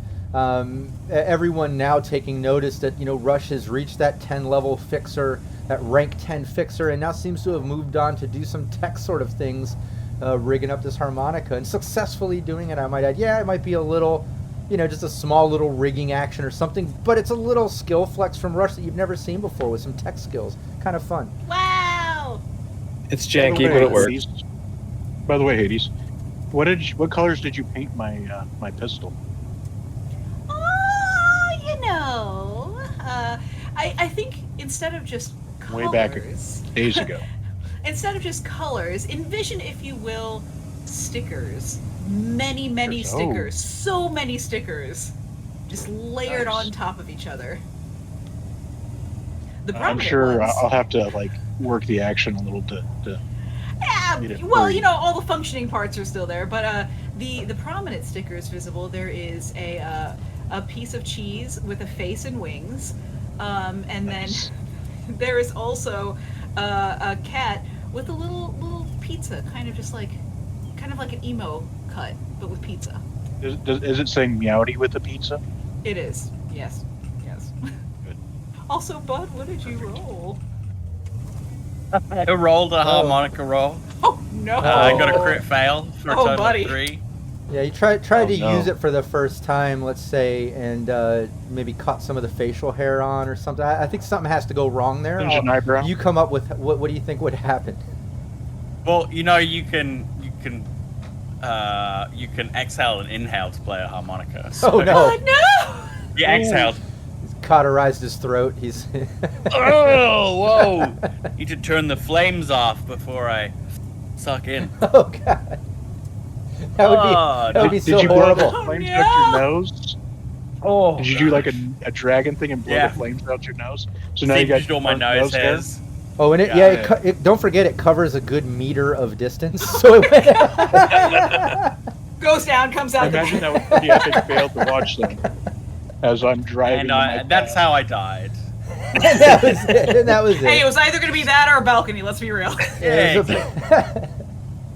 Everyone now taking notice that Rush has reached that 10 level fixer, that rank 10 fixer, and now seems to have moved on to do some tech sort of things, rigging up this harmonica and successfully doing it. I might add, yeah, it might be a little, just a small little rigging action or something, but it's a little skill flex from Rush that you've never seen before with some tech skills. Kind of fun. Wow. It's By the janky, way, but it works. Hades- By the way, Hades, what colors did you paint my my pistol? I think instead of just colors, Way back days ago. instead of just colors, envision, if you will, stickers. Many Stickers, oh. stickers. So many stickers. Just layered Nice. on top of each other. The I'm prominent sure ones. I'll have to like work the action a little to Yeah, Need it well, free. all the functioning parts are still there, but the prominent stickers visible. There is a piece of cheese with a face and wings, and Nice. then there is also a cat with a little pizza, kind of like an emo cut, but with pizza. Is it saying meowdy with the pizza? It is. Yes. Good. Also, Bud, what did you roll? I rolled a harmonica roll. Oh no! I got a crit fail for a Oh, total buddy. of 3. Yeah, you tried Oh, to no. use it for the first time, let's say, and maybe cut some of the facial hair on or something. I think something has to go wrong there. There's an eyebrow. You come up with what do you think would happen? Well, you can exhale and inhale to play a harmonica. So Oh no! Oh no! You exhaled. He's cauterized his throat. He's Oh, whoa! Need to turn the flames off before I suck in. oh god. That would be Did so you blow horrible. the flames Oh, out no. your nose? Oh, Did you do like a dragon thing and blow Yeah. the flames out your nose? So now you got all my burnt nose hair? hairs. Oh, and Yeah. don't forget it covers a good meter of distance. So it Goes down, comes I out. imagine that was pretty epic fail to watch them as I'm driving. And that's how I died. and that was it. And that was it. Hey, it was either going to be that or a balcony. Let's be real. Yeah, it was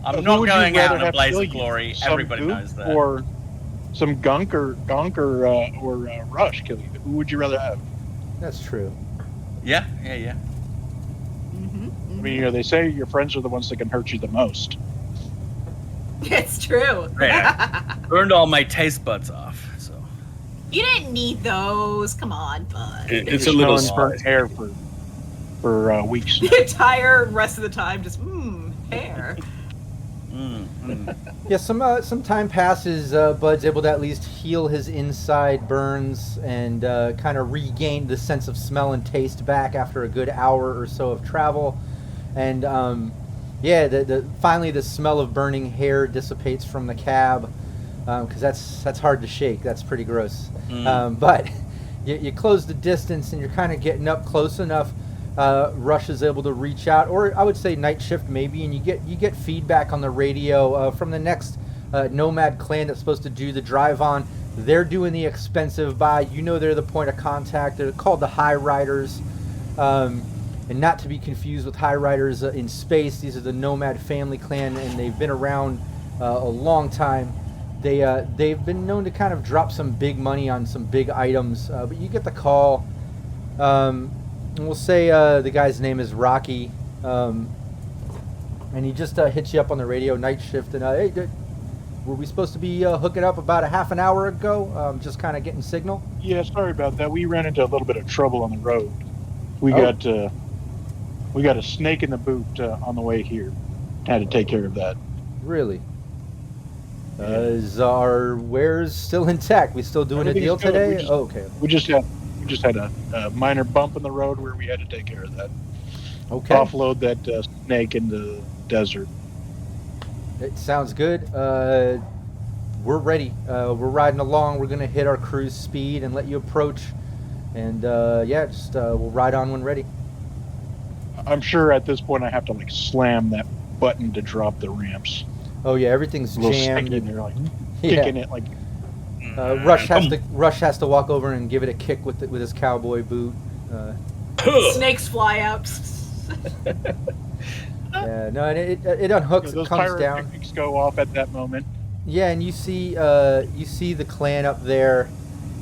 I'm Who not would you going out rather in a have blaze kill of you? glory. Some Everybody goop knows that. Or some gunk or Rush kill you. Who would you rather have? That's true. Yeah. Mm-hmm. I mean, they say your friends are the ones that can hurt you the most. It's true. Yeah. Burned all my taste buds off. So You didn't need those. Come on, bud. It's a Just little smelling burnt spicy. hair for weeks. The entire rest of the time, just hair. Yeah, some time passes. Bud's able to at least heal his inside burns and kind of regain the sense of smell and taste back after a good hour or so of travel. And finally the smell of burning hair dissipates from the cab, because that's hard to shake. That's pretty gross. But you close the distance and you're kind of getting up close enough. Rush is able to reach out, or I would say night shift maybe, and you get feedback on the radio from the next nomad clan that's supposed to do the drive on. They're doing the expensive buy. You know they're the point of contact. They're called the High Riders. And not to be confused with High Riders in space. These are the Nomad family clan, and they've been around a long time. They've been known to kind of drop some big money on some big items. But you get the call. And we'll say the guy's name is Rocky. And he just hits you up on the radio, night shift. And, hey, were we supposed to be hooking up about a half an hour ago? Just kind of getting signal? Yeah, sorry about that. We ran into a little bit of trouble on the road. We got a snake in the boot on the way here. Had to take care of that. Really? Is our wares still intact? We still doing a deal today? Okay. We just had a minor bump in the road where we had to take care of that. Okay. Offload that snake in the desert. It sounds good. We're ready. We're riding along. We're gonna hit our cruise speed and let you approach. And we'll ride on when ready. I'm sure at this point I have to like slam that button to drop the ramps. Oh yeah, everything's A little jammed. stick in there, like Yeah. kicking it like. Rush has to walk over and give it a kick with his cowboy boot. Snakes fly out. Yeah, no, and it unhooks. Those It comes down. pyrotechnics go off at that moment. Yeah, and you see the clan up there,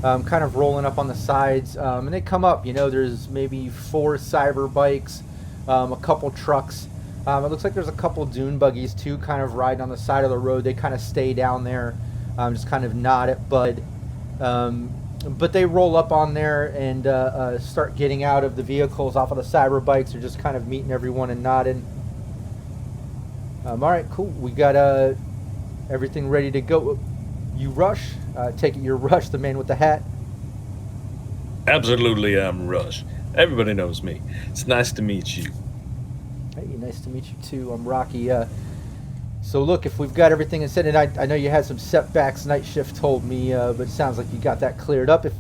kind of rolling up on the sides, and they come up. You know, there's maybe 4 cyber bikes, a couple trucks. It looks like there's a couple dune buggies too, kind of riding on the side of the road. They kind of stay down there, just kind of nod at Bud. But they roll up on there and start getting out of the vehicles off of the cyber bikes. They're just kind of meeting everyone and nodding. All right, cool. We got everything ready to go. You Rush? Take it you're Rush, the man with the hat. Absolutely, I'm Rush. Everybody knows me. It's nice to meet you. Hey, nice to meet you too. I'm Rocky. So look, if we've got everything set, and I know you had some setbacks, night shift told me, but it sounds like you got that cleared up. If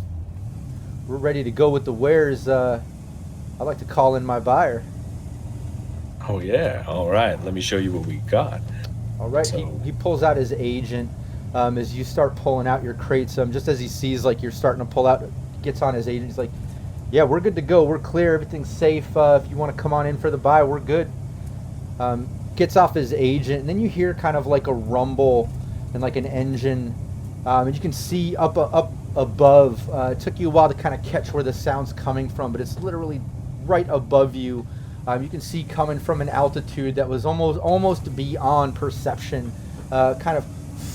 we're ready to go with the wares, I'd like to call in my buyer. Oh yeah, all right. Let me show you what we got. All right, So- he pulls out his agent as you start pulling out your crates. Just as he sees like you're starting to pull out, gets on his agent. He's like, "Yeah, we're good to go. We're clear. Everything's safe. If you want to come on in for the buy, we're good." Gets off his agent, and then you hear kind of like a rumble and like an engine, and you can see up above. It took you a while to kind of catch where the sound's coming from, but it's literally right above you. You can see coming from an altitude that was almost beyond perception, kind of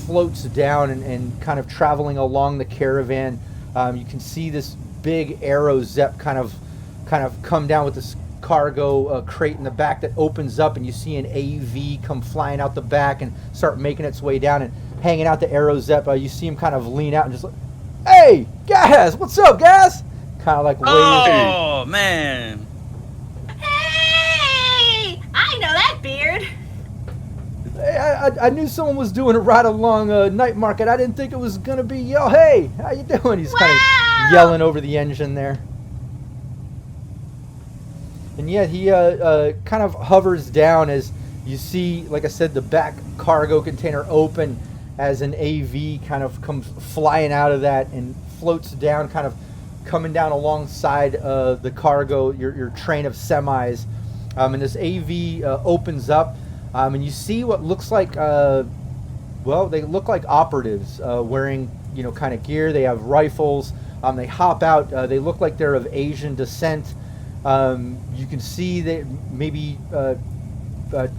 floats down and kind of traveling along the caravan. You can see this big Aero Zep kind of come down with this cargo crate in the back that opens up, and you see an AV come flying out the back and start making its way down and hanging out the Aero Zep. You see him kind of lean out and just like, "Hey, Gas, what's up, Gas?" Kind of like wave. Oh man. Hey, I know that beard. Hey, I knew someone was doing a ride along Night Market. I didn't think it was gonna be yo. Hey, how you doing? He's kind of yelling over the engine there. And yeah, he kind of hovers down as you see, like I said, the back cargo container open as an AV kind of comes flying out of that and floats down, kind of coming down alongside the cargo, your train of semis. And this AV opens up, and you see what looks like, they look like operatives wearing, kind of gear. They have rifles. They hop out. They look like they're of Asian descent. You can see that maybe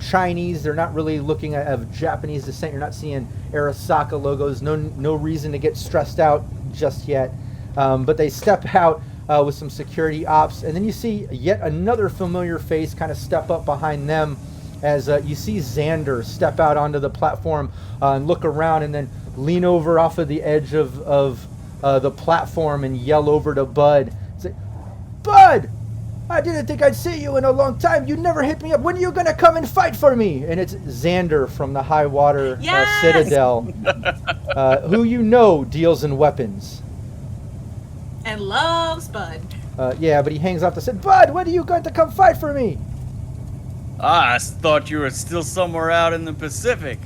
Chinese. They're not really looking of Japanese descent. You're not seeing Arasaka logos. No reason to get stressed out just yet. But they step out with some security ops, and then you see yet another familiar face kind of step up behind them as you see Xander step out onto the platform and look around, and then lean over off of the edge of the platform and yell over to Bud. Say, "Bud! I didn't think I'd see you in a long time. You never hit me up. When are you going to come and fight for me?" And it's Xander from the High Water Yes! Citadel, who deals in weapons. And loves Bud. Yeah, but he hangs off the set. "Bud, when are you going to come fight for me?" I thought you were still somewhere out in the Pacific.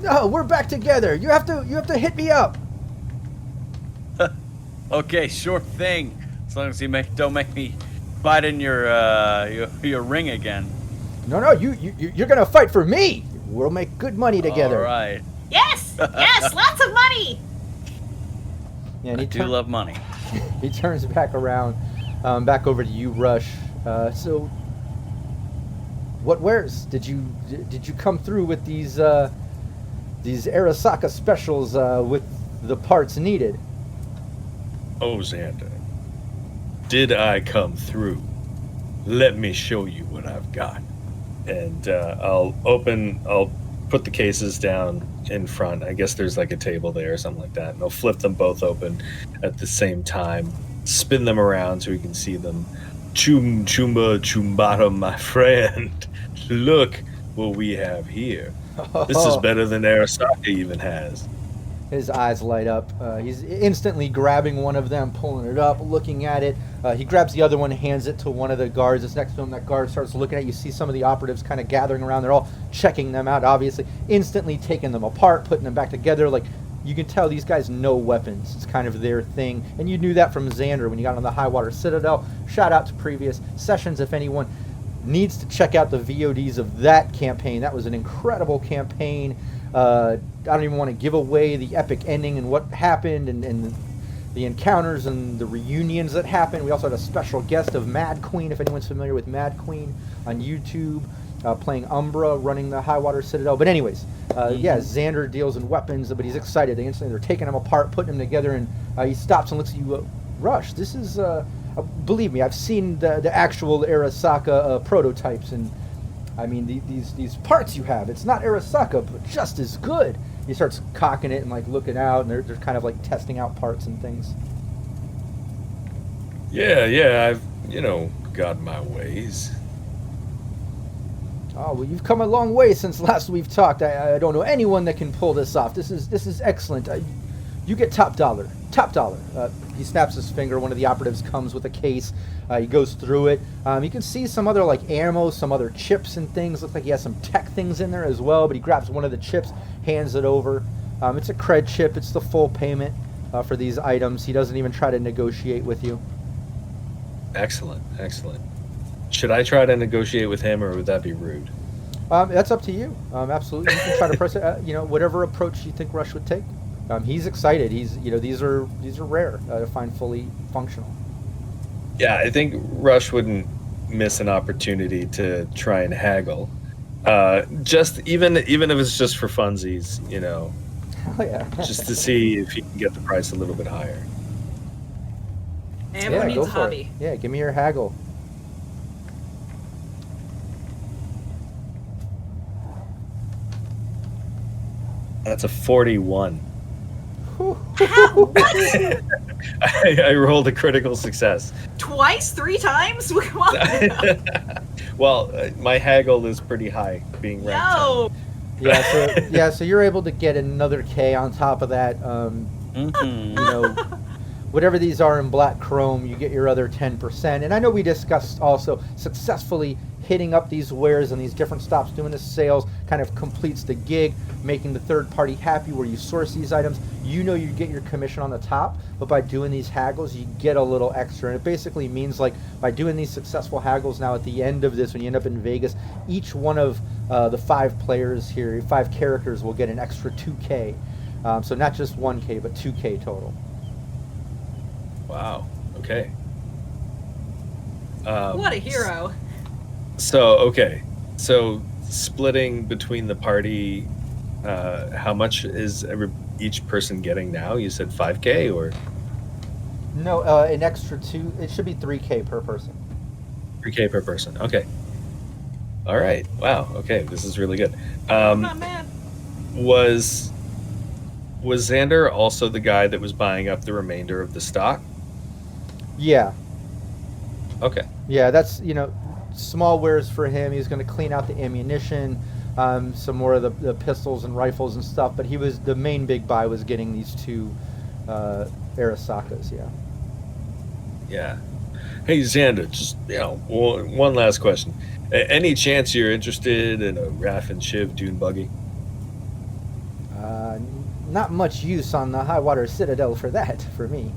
"No, we're back together. You have to hit me up." Okay, sure thing. As long as you don't make me fight in your ring again. No, you're gonna fight for me. We'll make good money together. All right. Yes, yes, lots of money. Yeah, and I do love money. he turns back around, back over to you, Rush. So, what wares did you come through with these Arasaka specials with the parts needed? Oh, Xander, did I come through? Let me show you what I've got. And I'll put the cases down in front. I guess there's like a table there or something like that. And I'll flip them both open at the same time, spin them around so we can see them. Chumba chumbata, my friend. Look what we have here. This is better than Arasaka even has. His eyes light up. He's instantly grabbing one of them, pulling it up, looking at it. He grabs the other one, hands it to one of the guards that's next to him. That guard starts looking at it. You see some of the operatives kind of gathering around. They're all checking them out, obviously. Instantly taking them apart, putting them back together. Like, you can tell these guys know weapons. It's kind of their thing. And you knew that from Xander when you got on the Highwater Citadel. Shout out to previous sessions if anyone needs to check out the VODs of that campaign. That was an incredible campaign. I don't even want to give away the epic ending and what happened and the encounters and the reunions that happened. We also had a special guest of Mad Queen, if anyone's familiar with Mad Queen, on YouTube, playing Umbra, running the Highwater Citadel. But anyways, yeah, Xander deals in weapons, but he's excited. They're taking them apart, putting them together, and he stops and looks at you. Rush, this is, believe me, I've seen the actual Arasaka prototypes, and I mean, these parts you have, it's not Arasaka, but just as good. He starts cocking it and like looking out, and they're kind of like testing out parts and things. Yeah, I've, got my ways. Oh, well, you've come a long way since last we've talked. I don't know anyone that can pull this off. This is excellent. You get top dollar. Top dollar. He snaps his finger. One of the operatives comes with a case. He goes through it. You can see some other like ammo, some other chips and things. Looks like he has some tech things in there as well. But he grabs one of the chips, hands it over. It's a cred chip. It's the full payment for these items. He doesn't even try to negotiate with you. Excellent. Should I try to negotiate with him, or would that be rude? That's up to you. Absolutely, you can try to press it. Whatever approach you think Rush would take. He's excited. These are rare to find fully functional. Yeah, I think Rush wouldn't miss an opportunity to try and haggle. Just even if it's just for funsies, Oh yeah. just to see if he can get the price a little bit higher. Everyone needs a hobby. Yeah, give me your haggle. That's a 41. How? I rolled a critical success. Twice? 3 times? Come on. Well, my haggle is pretty high, being ranked 10. Yeah, so you're able to get another K on top of that. Whatever these are in black chrome, you get your other 10%. And I know we discussed also successfully hitting up these wares and these different stops, doing the sales, kind of completes the gig, making the third party happy where you source these items. You get your commission on the top, but by doing these haggles, you get a little extra. And it basically means like by doing these successful haggles now at the end of this, when you end up in Vegas, each one of the 5 players here, 5 characters will get an extra 2K. So not just 1K, but 2K total. Wow. Okay. What a hero. So splitting between the party, how much is each person getting now? You said 5K or? No, an extra 2. It should be 3K per person. 3K per person. Okay. All right. Wow. Okay. This is really good. I'm not mad. Was Xander also the guy that was buying up the remainder of the stock? Yeah. Okay. Yeah, that's, small wares for him. He's going to clean out the ammunition, some more of the pistols and rifles and stuff, but the main big buy was getting these 2 Arasakas, yeah. Yeah. Hey, Xander, just, one last question. Any chance you're interested in a Raff and Shiv dune buggy? not much use on the high water citadel for that, for me.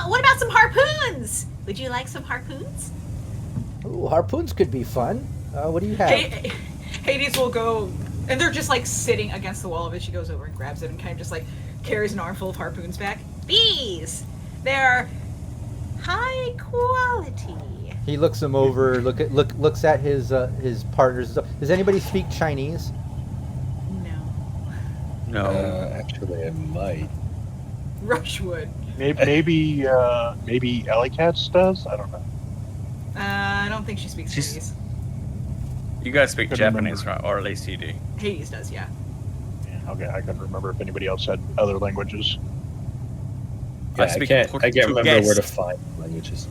What about some harpoons? Would you like some harpoons? Ooh, harpoons could be fun. What do you have? Hades will go, and they're just like sitting against the wall of it. She goes over and grabs it and kind of just like carries an armful of harpoons back. These! They're high quality. He looks him over, looks at his partners. Does anybody speak Chinese? No. Actually, I might. Rushwood. Maybe Alley Cats does. I don't know. I don't think she speaks She's- Chinese. You guys speak Couldn't Japanese, remember. right? Or at least you do. Hades does, yeah. Yeah, okay, I couldn't remember if anybody else had other languages. Yeah, I speak can't remember where to Portuguese. find languages.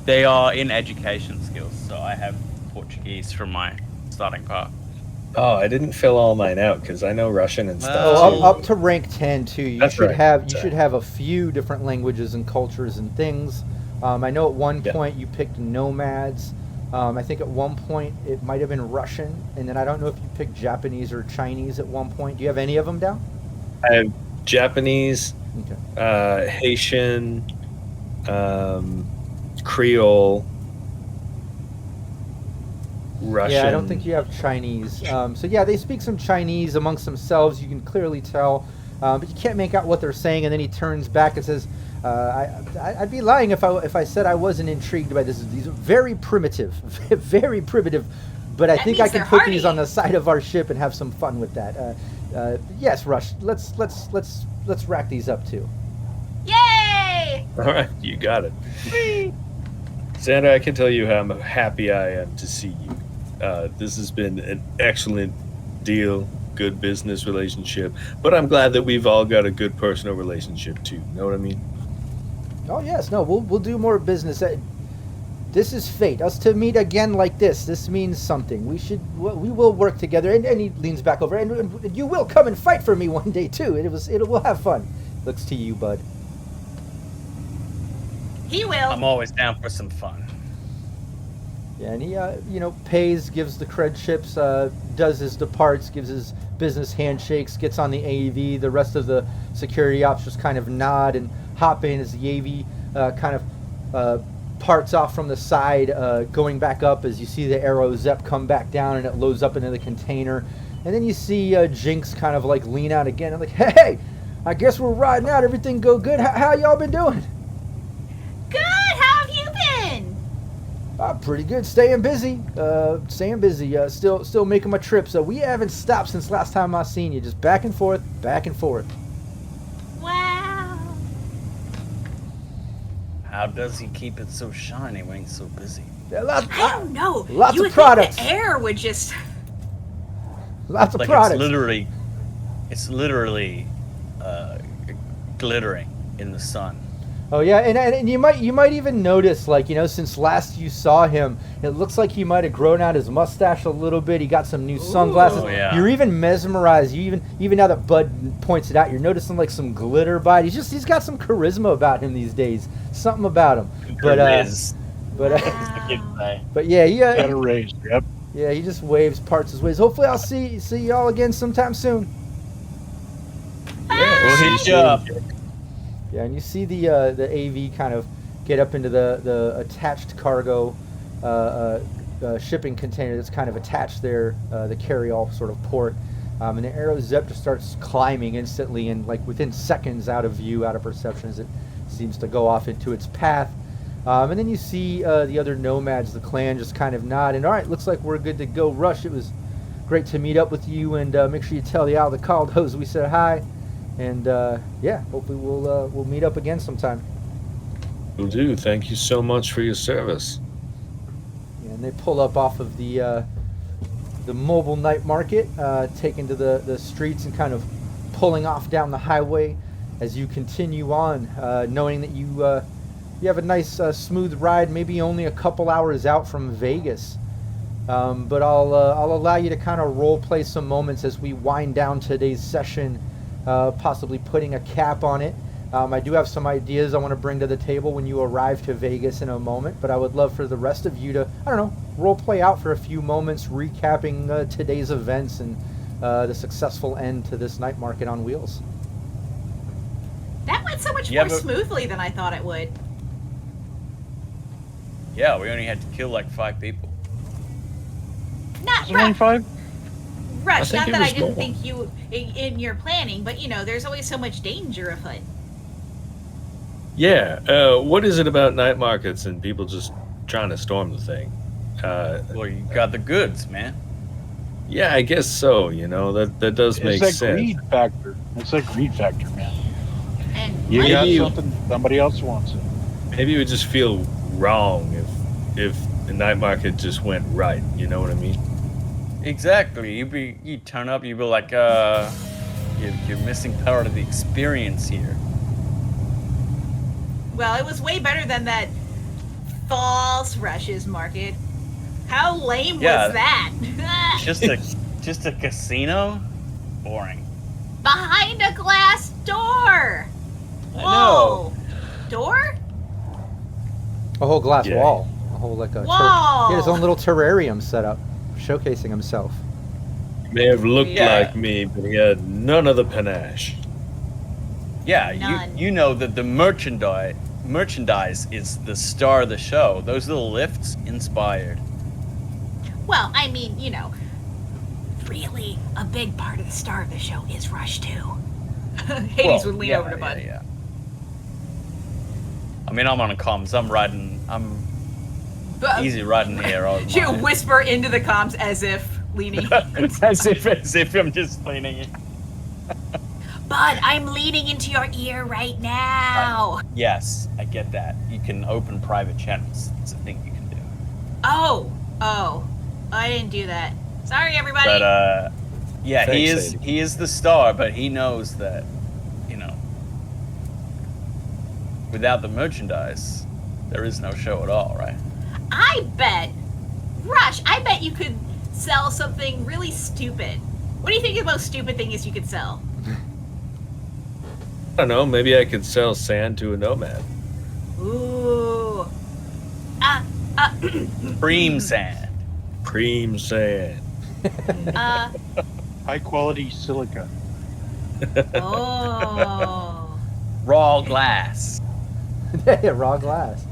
They are in education skills, so I have Portuguese from my starting part. Oh, I didn't fill all mine out because I know Russian and stuff. Oh, too. up to rank 10 too. You That's should right. have Sorry. a few different languages and cultures and things. I know at one Yeah. point you picked nomads. I think at one point it might have been Russian, and then I don't know if you picked Japanese or Chinese at one point. Do you have any of them down? I have Japanese, Okay. Haitian, Creole, Russian. Yeah, I don't think you have Chinese. So yeah, they speak some Chinese amongst themselves. You can clearly tell, but you can't make out what they're saying. And then he turns back and says, "I'd be lying if I said I wasn't intrigued by this. These are very primitive, very primitive. But I That think I means can they're put these hardy. on the side of our ship and have some fun with that. Yes, Rush. Let's rack these up too. Yay! All right, you got it. Sandra, I can tell you how happy I am to see you. This has been an excellent deal, good business relationship, but I'm glad that we've all got a good personal relationship too. Know what I mean? Oh yes, no, we'll do more business. This is fate. Us to meet again like this. This means something. We will work together. And he leans back over. And you will come and fight for me one day too. We'll have fun. Looks to you, bud. He will. I'm always down for some fun. Yeah, and he pays, gives the cred chips, does his departs, gives his business handshakes, gets on the AV. The rest of the security ops just kind of nod and hop in as the AV kind of parts off from the side, going back up as you see the arrow Zep come back down and it loads up into the container. And then you see Jinx kind of like lean out again and like, hey, I guess we're riding out. Everything go good? How y'all been doing? Good. How have you been? Pretty good. Staying busy. Still making my trips. We haven't stopped since last time I seen you. Just back and forth, back and forth. Wow. How does he keep it so shiny when he's so busy? Yeah, I don't know. Lots you of would products. Think the air would just. Lots of Like products. it's literally glittering in the sun. Oh yeah, and you might even notice, like, since last you saw him, it looks like he might have grown out his mustache a little bit. He got some new sunglasses. Oh, yeah. You're even mesmerized. You even now that Bud points it out, you're noticing like some glitter by it. He's got some charisma about him these days. Something about him. But Wow. but yeah, Got a raise. Yep. yeah, he just waves, parts his ways. Hopefully, I'll see y'all again sometime soon. Yeah, We'll hit you up. Yeah, and you see the AV kind of get up into the attached cargo shipping container that's kind of attached there, the carry-all sort of port. And the arrow Zep just starts climbing instantly and like within seconds out of view, out of perception as it seems to go off into its path. And then you see the other nomads, the clan, just kind of nod. And all right, looks like we're good to go. Rush, it was great to meet up with you, and make sure you tell the Owl that called those we said hi. And yeah, hopefully we'll meet up again sometime. Will do. Thank you so much for your service. Yeah, and they pull up off of the mobile night market, taking to the streets and kind of pulling off down the highway as you continue on, knowing that you have a nice smooth ride, maybe only a couple hours out from Vegas. But I'll allow you to kind of role play some moments as we wind down today's session. Possibly putting a cap on it. I do have some ideas I want to bring to the table when you arrive to Vegas in a moment, but I would love for the rest of you to, I don't know, role play out for a few moments, recapping today's events and the successful end to this night market on wheels. That went so much Yeah, more but- smoothly than I thought it would. Yeah, we only had to kill like 5 people. Not Is it only 5? Rush. I think Not it that I was didn't more. think you in your planning, but there's always so much danger afoot. Yeah. What is it about night markets and people just trying to storm the thing? Well, you got the goods, man. Yeah, I guess so. That does make It's that sense. greed factor. It's that greed factor, man. And You got Maybe- something, somebody else wants it. Maybe it would just feel wrong if the night market just went right. You know what I mean? Exactly. You turn up, you'd be like, you're missing part of the experience here. well, it was way better than that false Rush's market. How lame Yeah. was that? Just a casino? Boring. Behind a glass door. I Whoa. Door? A whole glass Yeah. wall. A whole like a Whoa. he had his own little terrarium set up, showcasing himself. May have looked Yeah. like me, but he had none of the panache. Yeah, None. you know that the merchandise is the star of the show. Those little lifts, inspired. Well, I mean, really a big part of the star of the show is Rush too. Hades would lean over to Bud. Yeah. I mean, I'm on a comms. I'm But easy riding here. All she would whisper into the comms as if leaning. as if I'm just leaning in. Bud, I'm leaning into your ear right now. Yes, I get that. You can open private channels. It's a thing you can do. Oh, I didn't do that. Sorry, everybody. But yeah, Thanks, he is the star, but he knows that, without the merchandise, there is no show at all, right? I bet, Rush, I bet you could sell something really stupid. What do you think the most stupid thing is you could sell? I don't know. Maybe I could sell sand to a nomad. Ooh. Cream sand. Cream sand. High quality silica. Oh. Raw glass. Yeah, raw glass.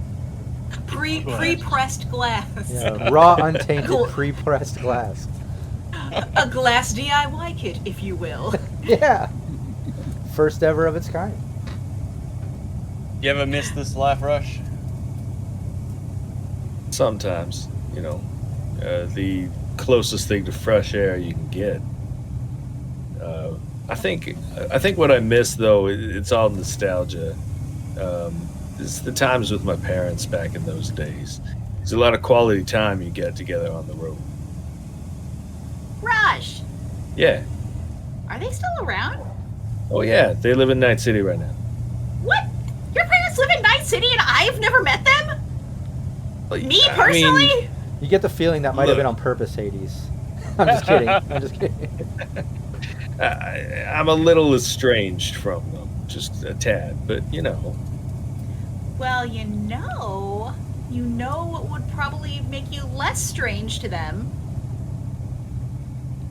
Pre-pressed glass. Yeah, raw, untainted, Cool. pre-pressed glass. A glass DIY kit, if you will. Yeah. First ever of its kind. You ever miss this life, Rush? Sometimes, the closest thing to fresh air you can get. I think what I miss though, it's all nostalgia. It's the times with my parents back in those days. There's a lot of quality time you get together on the road. Rush, Yeah. are they still around? Oh yeah, they live in Night City right now. What? Your parents live in Night City and I've never met them? Me I personally? mean, You get the feeling that might have Look. been on purpose, Hades. I'm just kidding. I'm just kidding. I'm a little estranged from them, just a tad, but Well, you know what would probably make you less strange to them.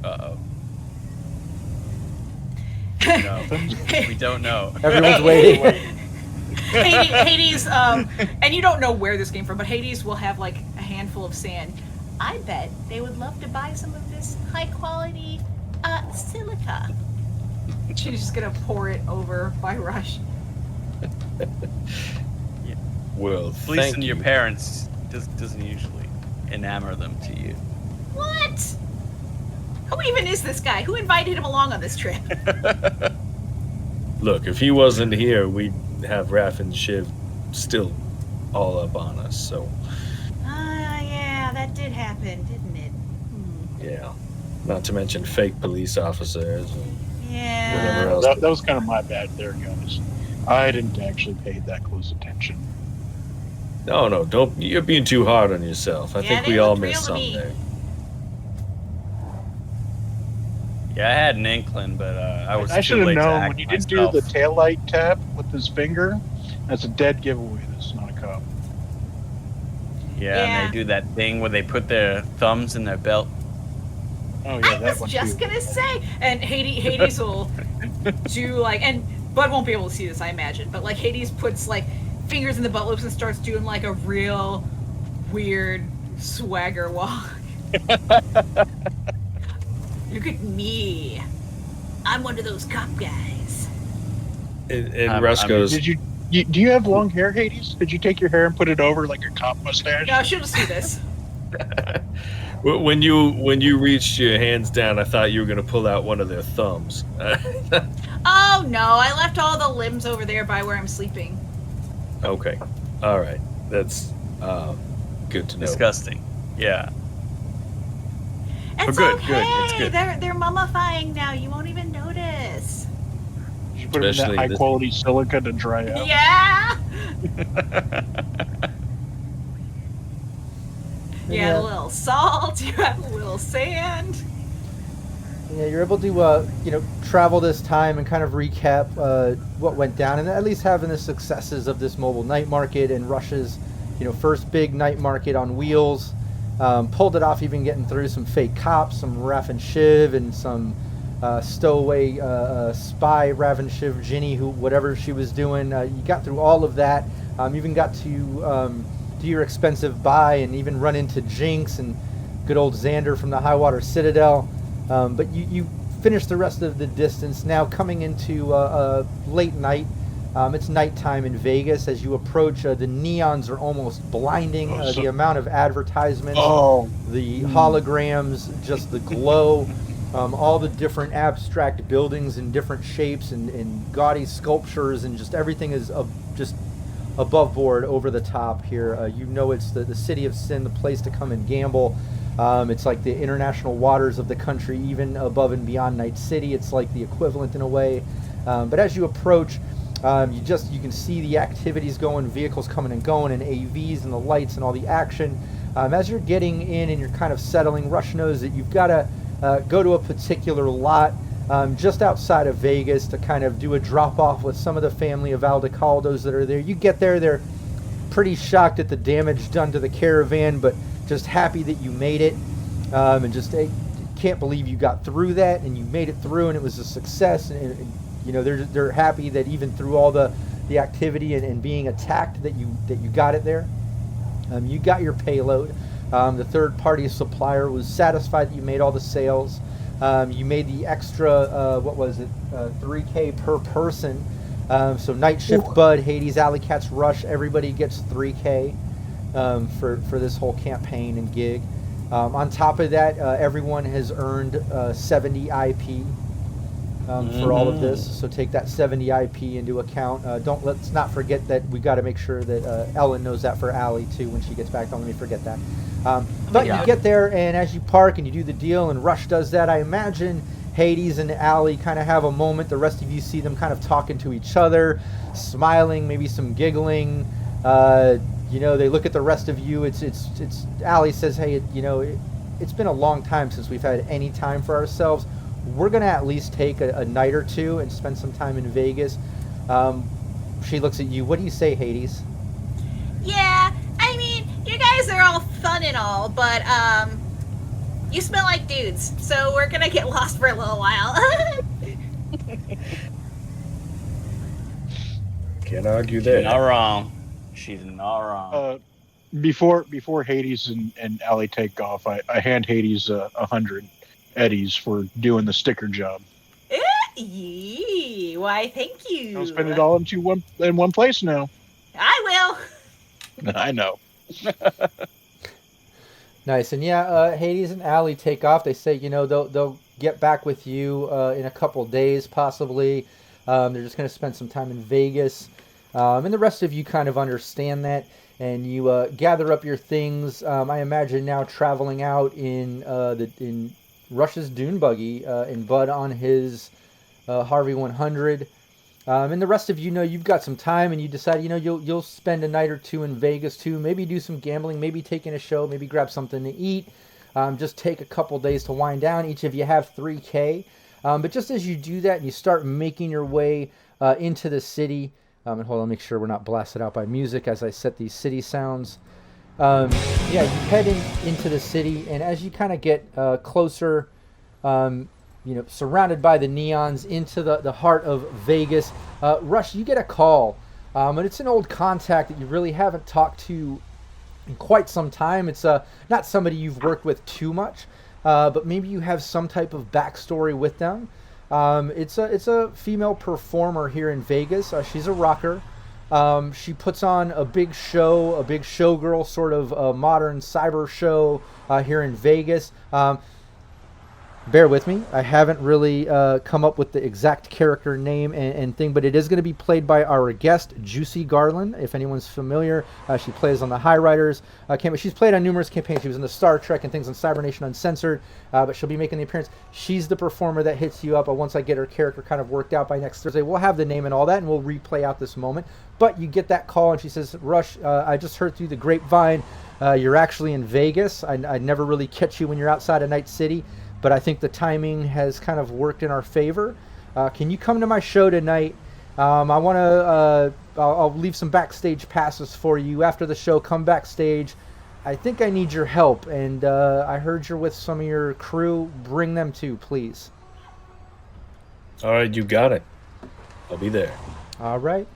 Uh-oh. No, we don't know. Everyone's waiting. Hades, and you don't know where this came from, but Hades will have like a handful of sand. I bet they would love to buy some of this high quality silica. She's just gonna pour it over by Rush. well, At least thank in you. your parents doesn't usually enamor them to you. What? Who even is this guy? Who invited him along on this trip? Look, if he wasn't here, we'd have Raph and Shiv still all up on us. So, Yeah, that did happen, didn't it? yeah. Not to mention fake police officers. And Yeah. Whatever else. That was kind of my bad there, guys. I didn't actually pay that close attention. no, don't. You're being too hard on yourself. I Yeah, think they we all looked missed real to something me. there. Yeah, I had an inkling, but I was I too should have late to known act when you didn't myself. do the taillight tap with his finger. That's a dead giveaway. This is not a cop. Yeah, Yeah. and they do that thing where they put their thumbs in their belt. Oh yeah, I that was one just too. gonna say, and Hades will do like, and Bud won't be able to see this, I imagine, but like Hades puts like fingers in the butt loops and starts doing like a real weird swagger walk. Look at me. I'm one of those cop guys. And Rush goes, Do you have long hair, Hades? Did you take your hair and put it over like a cop mustache? No, she'll just see this. when you reached your hands down, I thought you were going to pull out one of their thumbs. Oh no, I left all the limbs over there by where I'm sleeping. Okay. All right. That's good to know. Disgusting. Yeah. It's good, okay. good, it's good. They're mummifying now. You won't even notice. Did you put them in Especially that this- high quality silica to dry out? Yeah. You Yeah. had a little salt. You had a little sand. Yeah, you're able to travel this time and kind of recap what went down, and at least having the successes of this mobile night market and Russia's first big night market on wheels. Pulled it off, even getting through some fake cops, some Raffen Shiv, and some stowaway spy Raffen Shiv Ginny, who whatever she was doing. You got through all of that. Even got to do your expensive buy and even run into Jinx and good old Xander from the Highwater Citadel. But you finished the rest of the distance. Now coming into late night. It's nighttime in Vegas. As you approach, the neons are almost blinding. The amount of advertisements, the holograms, just the glow, all the different abstract buildings in different shapes and gaudy sculptures, and just everything is just above board, over the top here. It's the city of sin, the place to come and gamble. It's like the international waters of the country, even above and beyond Night City. It's like the equivalent in a way. But as you approach, you can see the activities going, vehicles coming and going, and AVs and the lights and all the action. As you're getting in and you're kind of settling, Rush knows that you've got to go to a particular lot just outside of Vegas to kind of do a drop-off with some of the family of Aldecaldos that are there. You get there, they're pretty shocked at the damage done to the caravan, but just happy that you made it, and just can't believe you got through that and you made it through, and it was a success. And they're happy that even through all the activity and being attacked that you got it there. You got your payload. The third party supplier was satisfied that you made all the sales. You made the extra 3K per person. So Night Shift, Bud, Hades, Alley Cats, Rush, everybody gets 3K for this whole campaign and gig. On top of that, everyone has earned 70 IP for all of this. So take that 70 IP into account. Let's not forget that we got to make sure that Ellen knows that for Allie too when she gets back. Don't let me forget that. But you get there, and as you park and you do the deal, and Rush does that, I imagine Hades and Allie kind of have a moment. The rest of you see them kind of talking to each other, smiling, maybe some giggling. They look at the rest of you. It's Allie says, hey, it's been a long time since we've had any time for ourselves. We're going to at least take a night or two and spend some time in Vegas. She looks at you. What do you say, Hades? Yeah, I mean, you guys are all fun and all, but you smell like dudes, so we're gonna get lost for a little while. Can't argue She's there. not wrong. She's not wrong. Before Hades and Allie take off, I hand Hades 100 eddies for doing the sticker job. Yee, why, thank you. I'll spend it all in one place now. I will. I know. Nice. And Hades and Allie take off. They say, they'll get back with you in a couple days, possibly. They're just going to spend some time in Vegas. And the rest of you kind of understand that. And you gather up your things. I imagine now traveling out in Rush's dune buggy and Bud on his Harvey 100. And the rest of you've got some time, and you decide, you'll spend a night or two in Vegas too. Maybe do some gambling, maybe take in a show, maybe grab something to eat. Just take a couple days to wind down. Each of you have 3K. But just as you do that and you start making your way into the city, and hold on, make sure we're not blasted out by music as I set these city sounds. You head into the city, and as you kind of get closer surrounded by the neons into the heart of Vegas. Rush, you get a call, and it's an old contact that you really haven't talked to in quite some time. It's not somebody you've worked with too much, but maybe you have some type of backstory with them. It's a female performer here in Vegas. She's a rocker. She puts on a big showgirl sort of modern cyber show here in Vegas. Bear with me. I haven't really come up with the exact character name and thing, but it is going to be played by our guest, Juicy Garland. If anyone's familiar, she plays on the High Riders campaign. She's played on numerous campaigns. She was in the Star Trek and things on Cybernation Uncensored, but she'll be making the appearance. She's the performer that hits you up. Once I get her character kind of worked out by next Thursday, we'll have the name and all that, and we'll replay out this moment. But you get that call, and she says, Rush, I just heard through the grapevine you're actually in Vegas. I'd never really catch you when you're outside of Night City, but I think the timing has kind of worked in our favor. Can you come to my show tonight? I want to. I'll leave some backstage passes for you after the show. Come backstage. I think I need your help, and I heard you're with some of your crew. Bring them too, please. All right, you got it. I'll be there. All right.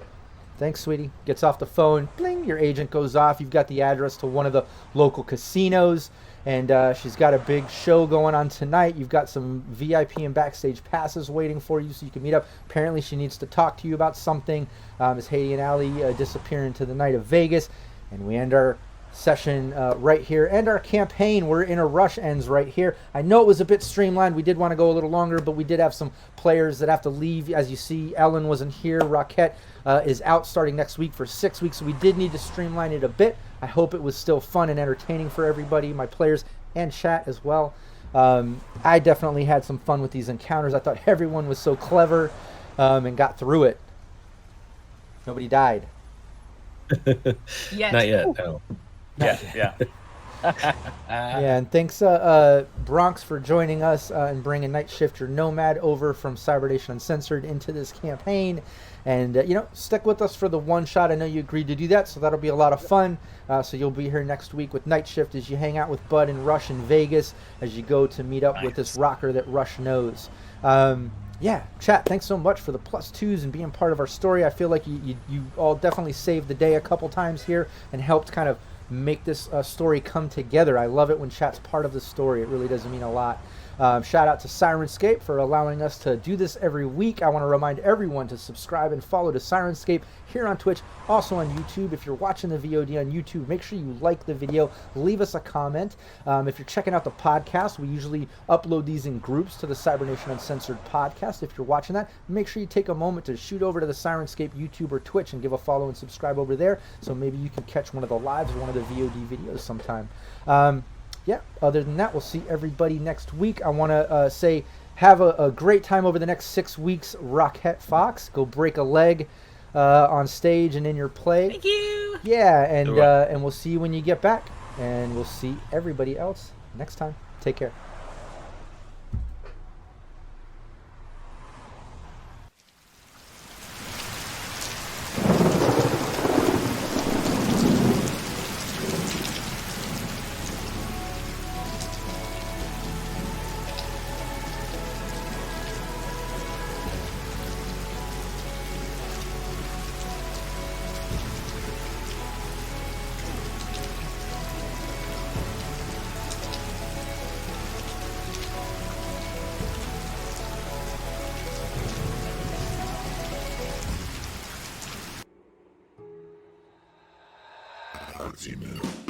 Thanks, sweetie. Gets off the phone. Bling, your agent goes off. You've got the address to one of the local casinos, and she's got a big show going on tonight. You've got some VIP and backstage passes waiting for you so you can meet up. Apparently, she needs to talk to you about something. As Haiti and Allie disappear into the night of Vegas, and we end our session right here, and our campaign, we're in a rush, ends right here. I know it was a bit streamlined. We did want to go a little longer, but we did have some players that have to leave. As you see, Ellen wasn't here. Rockette is out starting next week for 6 weeks, so we did need to streamline it a bit. I hope it was still fun and entertaining for everybody, my players and chat as well. I definitely had some fun with these encounters. I thought everyone was so clever and got through it. Nobody died. Yet. Not yet, no. Yeah. Yeah, and thanks Bronx for joining us and bringing Night Shifter Nomad over from Cybernation Uncensored into this campaign. And stick with us for the one shot. I know you agreed to do that, so that'll be a lot of fun. So you'll be here next week with Night Shift as you hang out with Bud and Rush in Vegas as you go to meet up with this rocker that Rush knows. Yeah, chat, thanks so much for the +2s and being part of our story. I feel like you all definitely saved the day a couple times here and helped kind of make this story come together. I love it when chat's part of the story. It really does mean a lot. Shout out to Syrinscape for allowing us to do this every week. I want to remind everyone to subscribe and follow to Syrinscape here on Twitch, also on YouTube. If you're watching the VOD on YouTube, make sure you like the video, leave us a comment. If you're checking out the podcast, we usually upload these in groups to the Cybernation Uncensored podcast. If you're watching that, make sure you take a moment to shoot over to the Syrinscape YouTube or Twitch and give a follow and subscribe over there, so maybe you can catch one of the lives or one of the VOD videos sometime. Yeah, other than that, we'll see everybody next week. I want to say have a great time over the next 6 weeks, Rockette Fox. Go break a leg on stage and in your play. Thank you. Yeah, and we'll see you when you get back. And we'll see everybody else next time. Take care. As you know.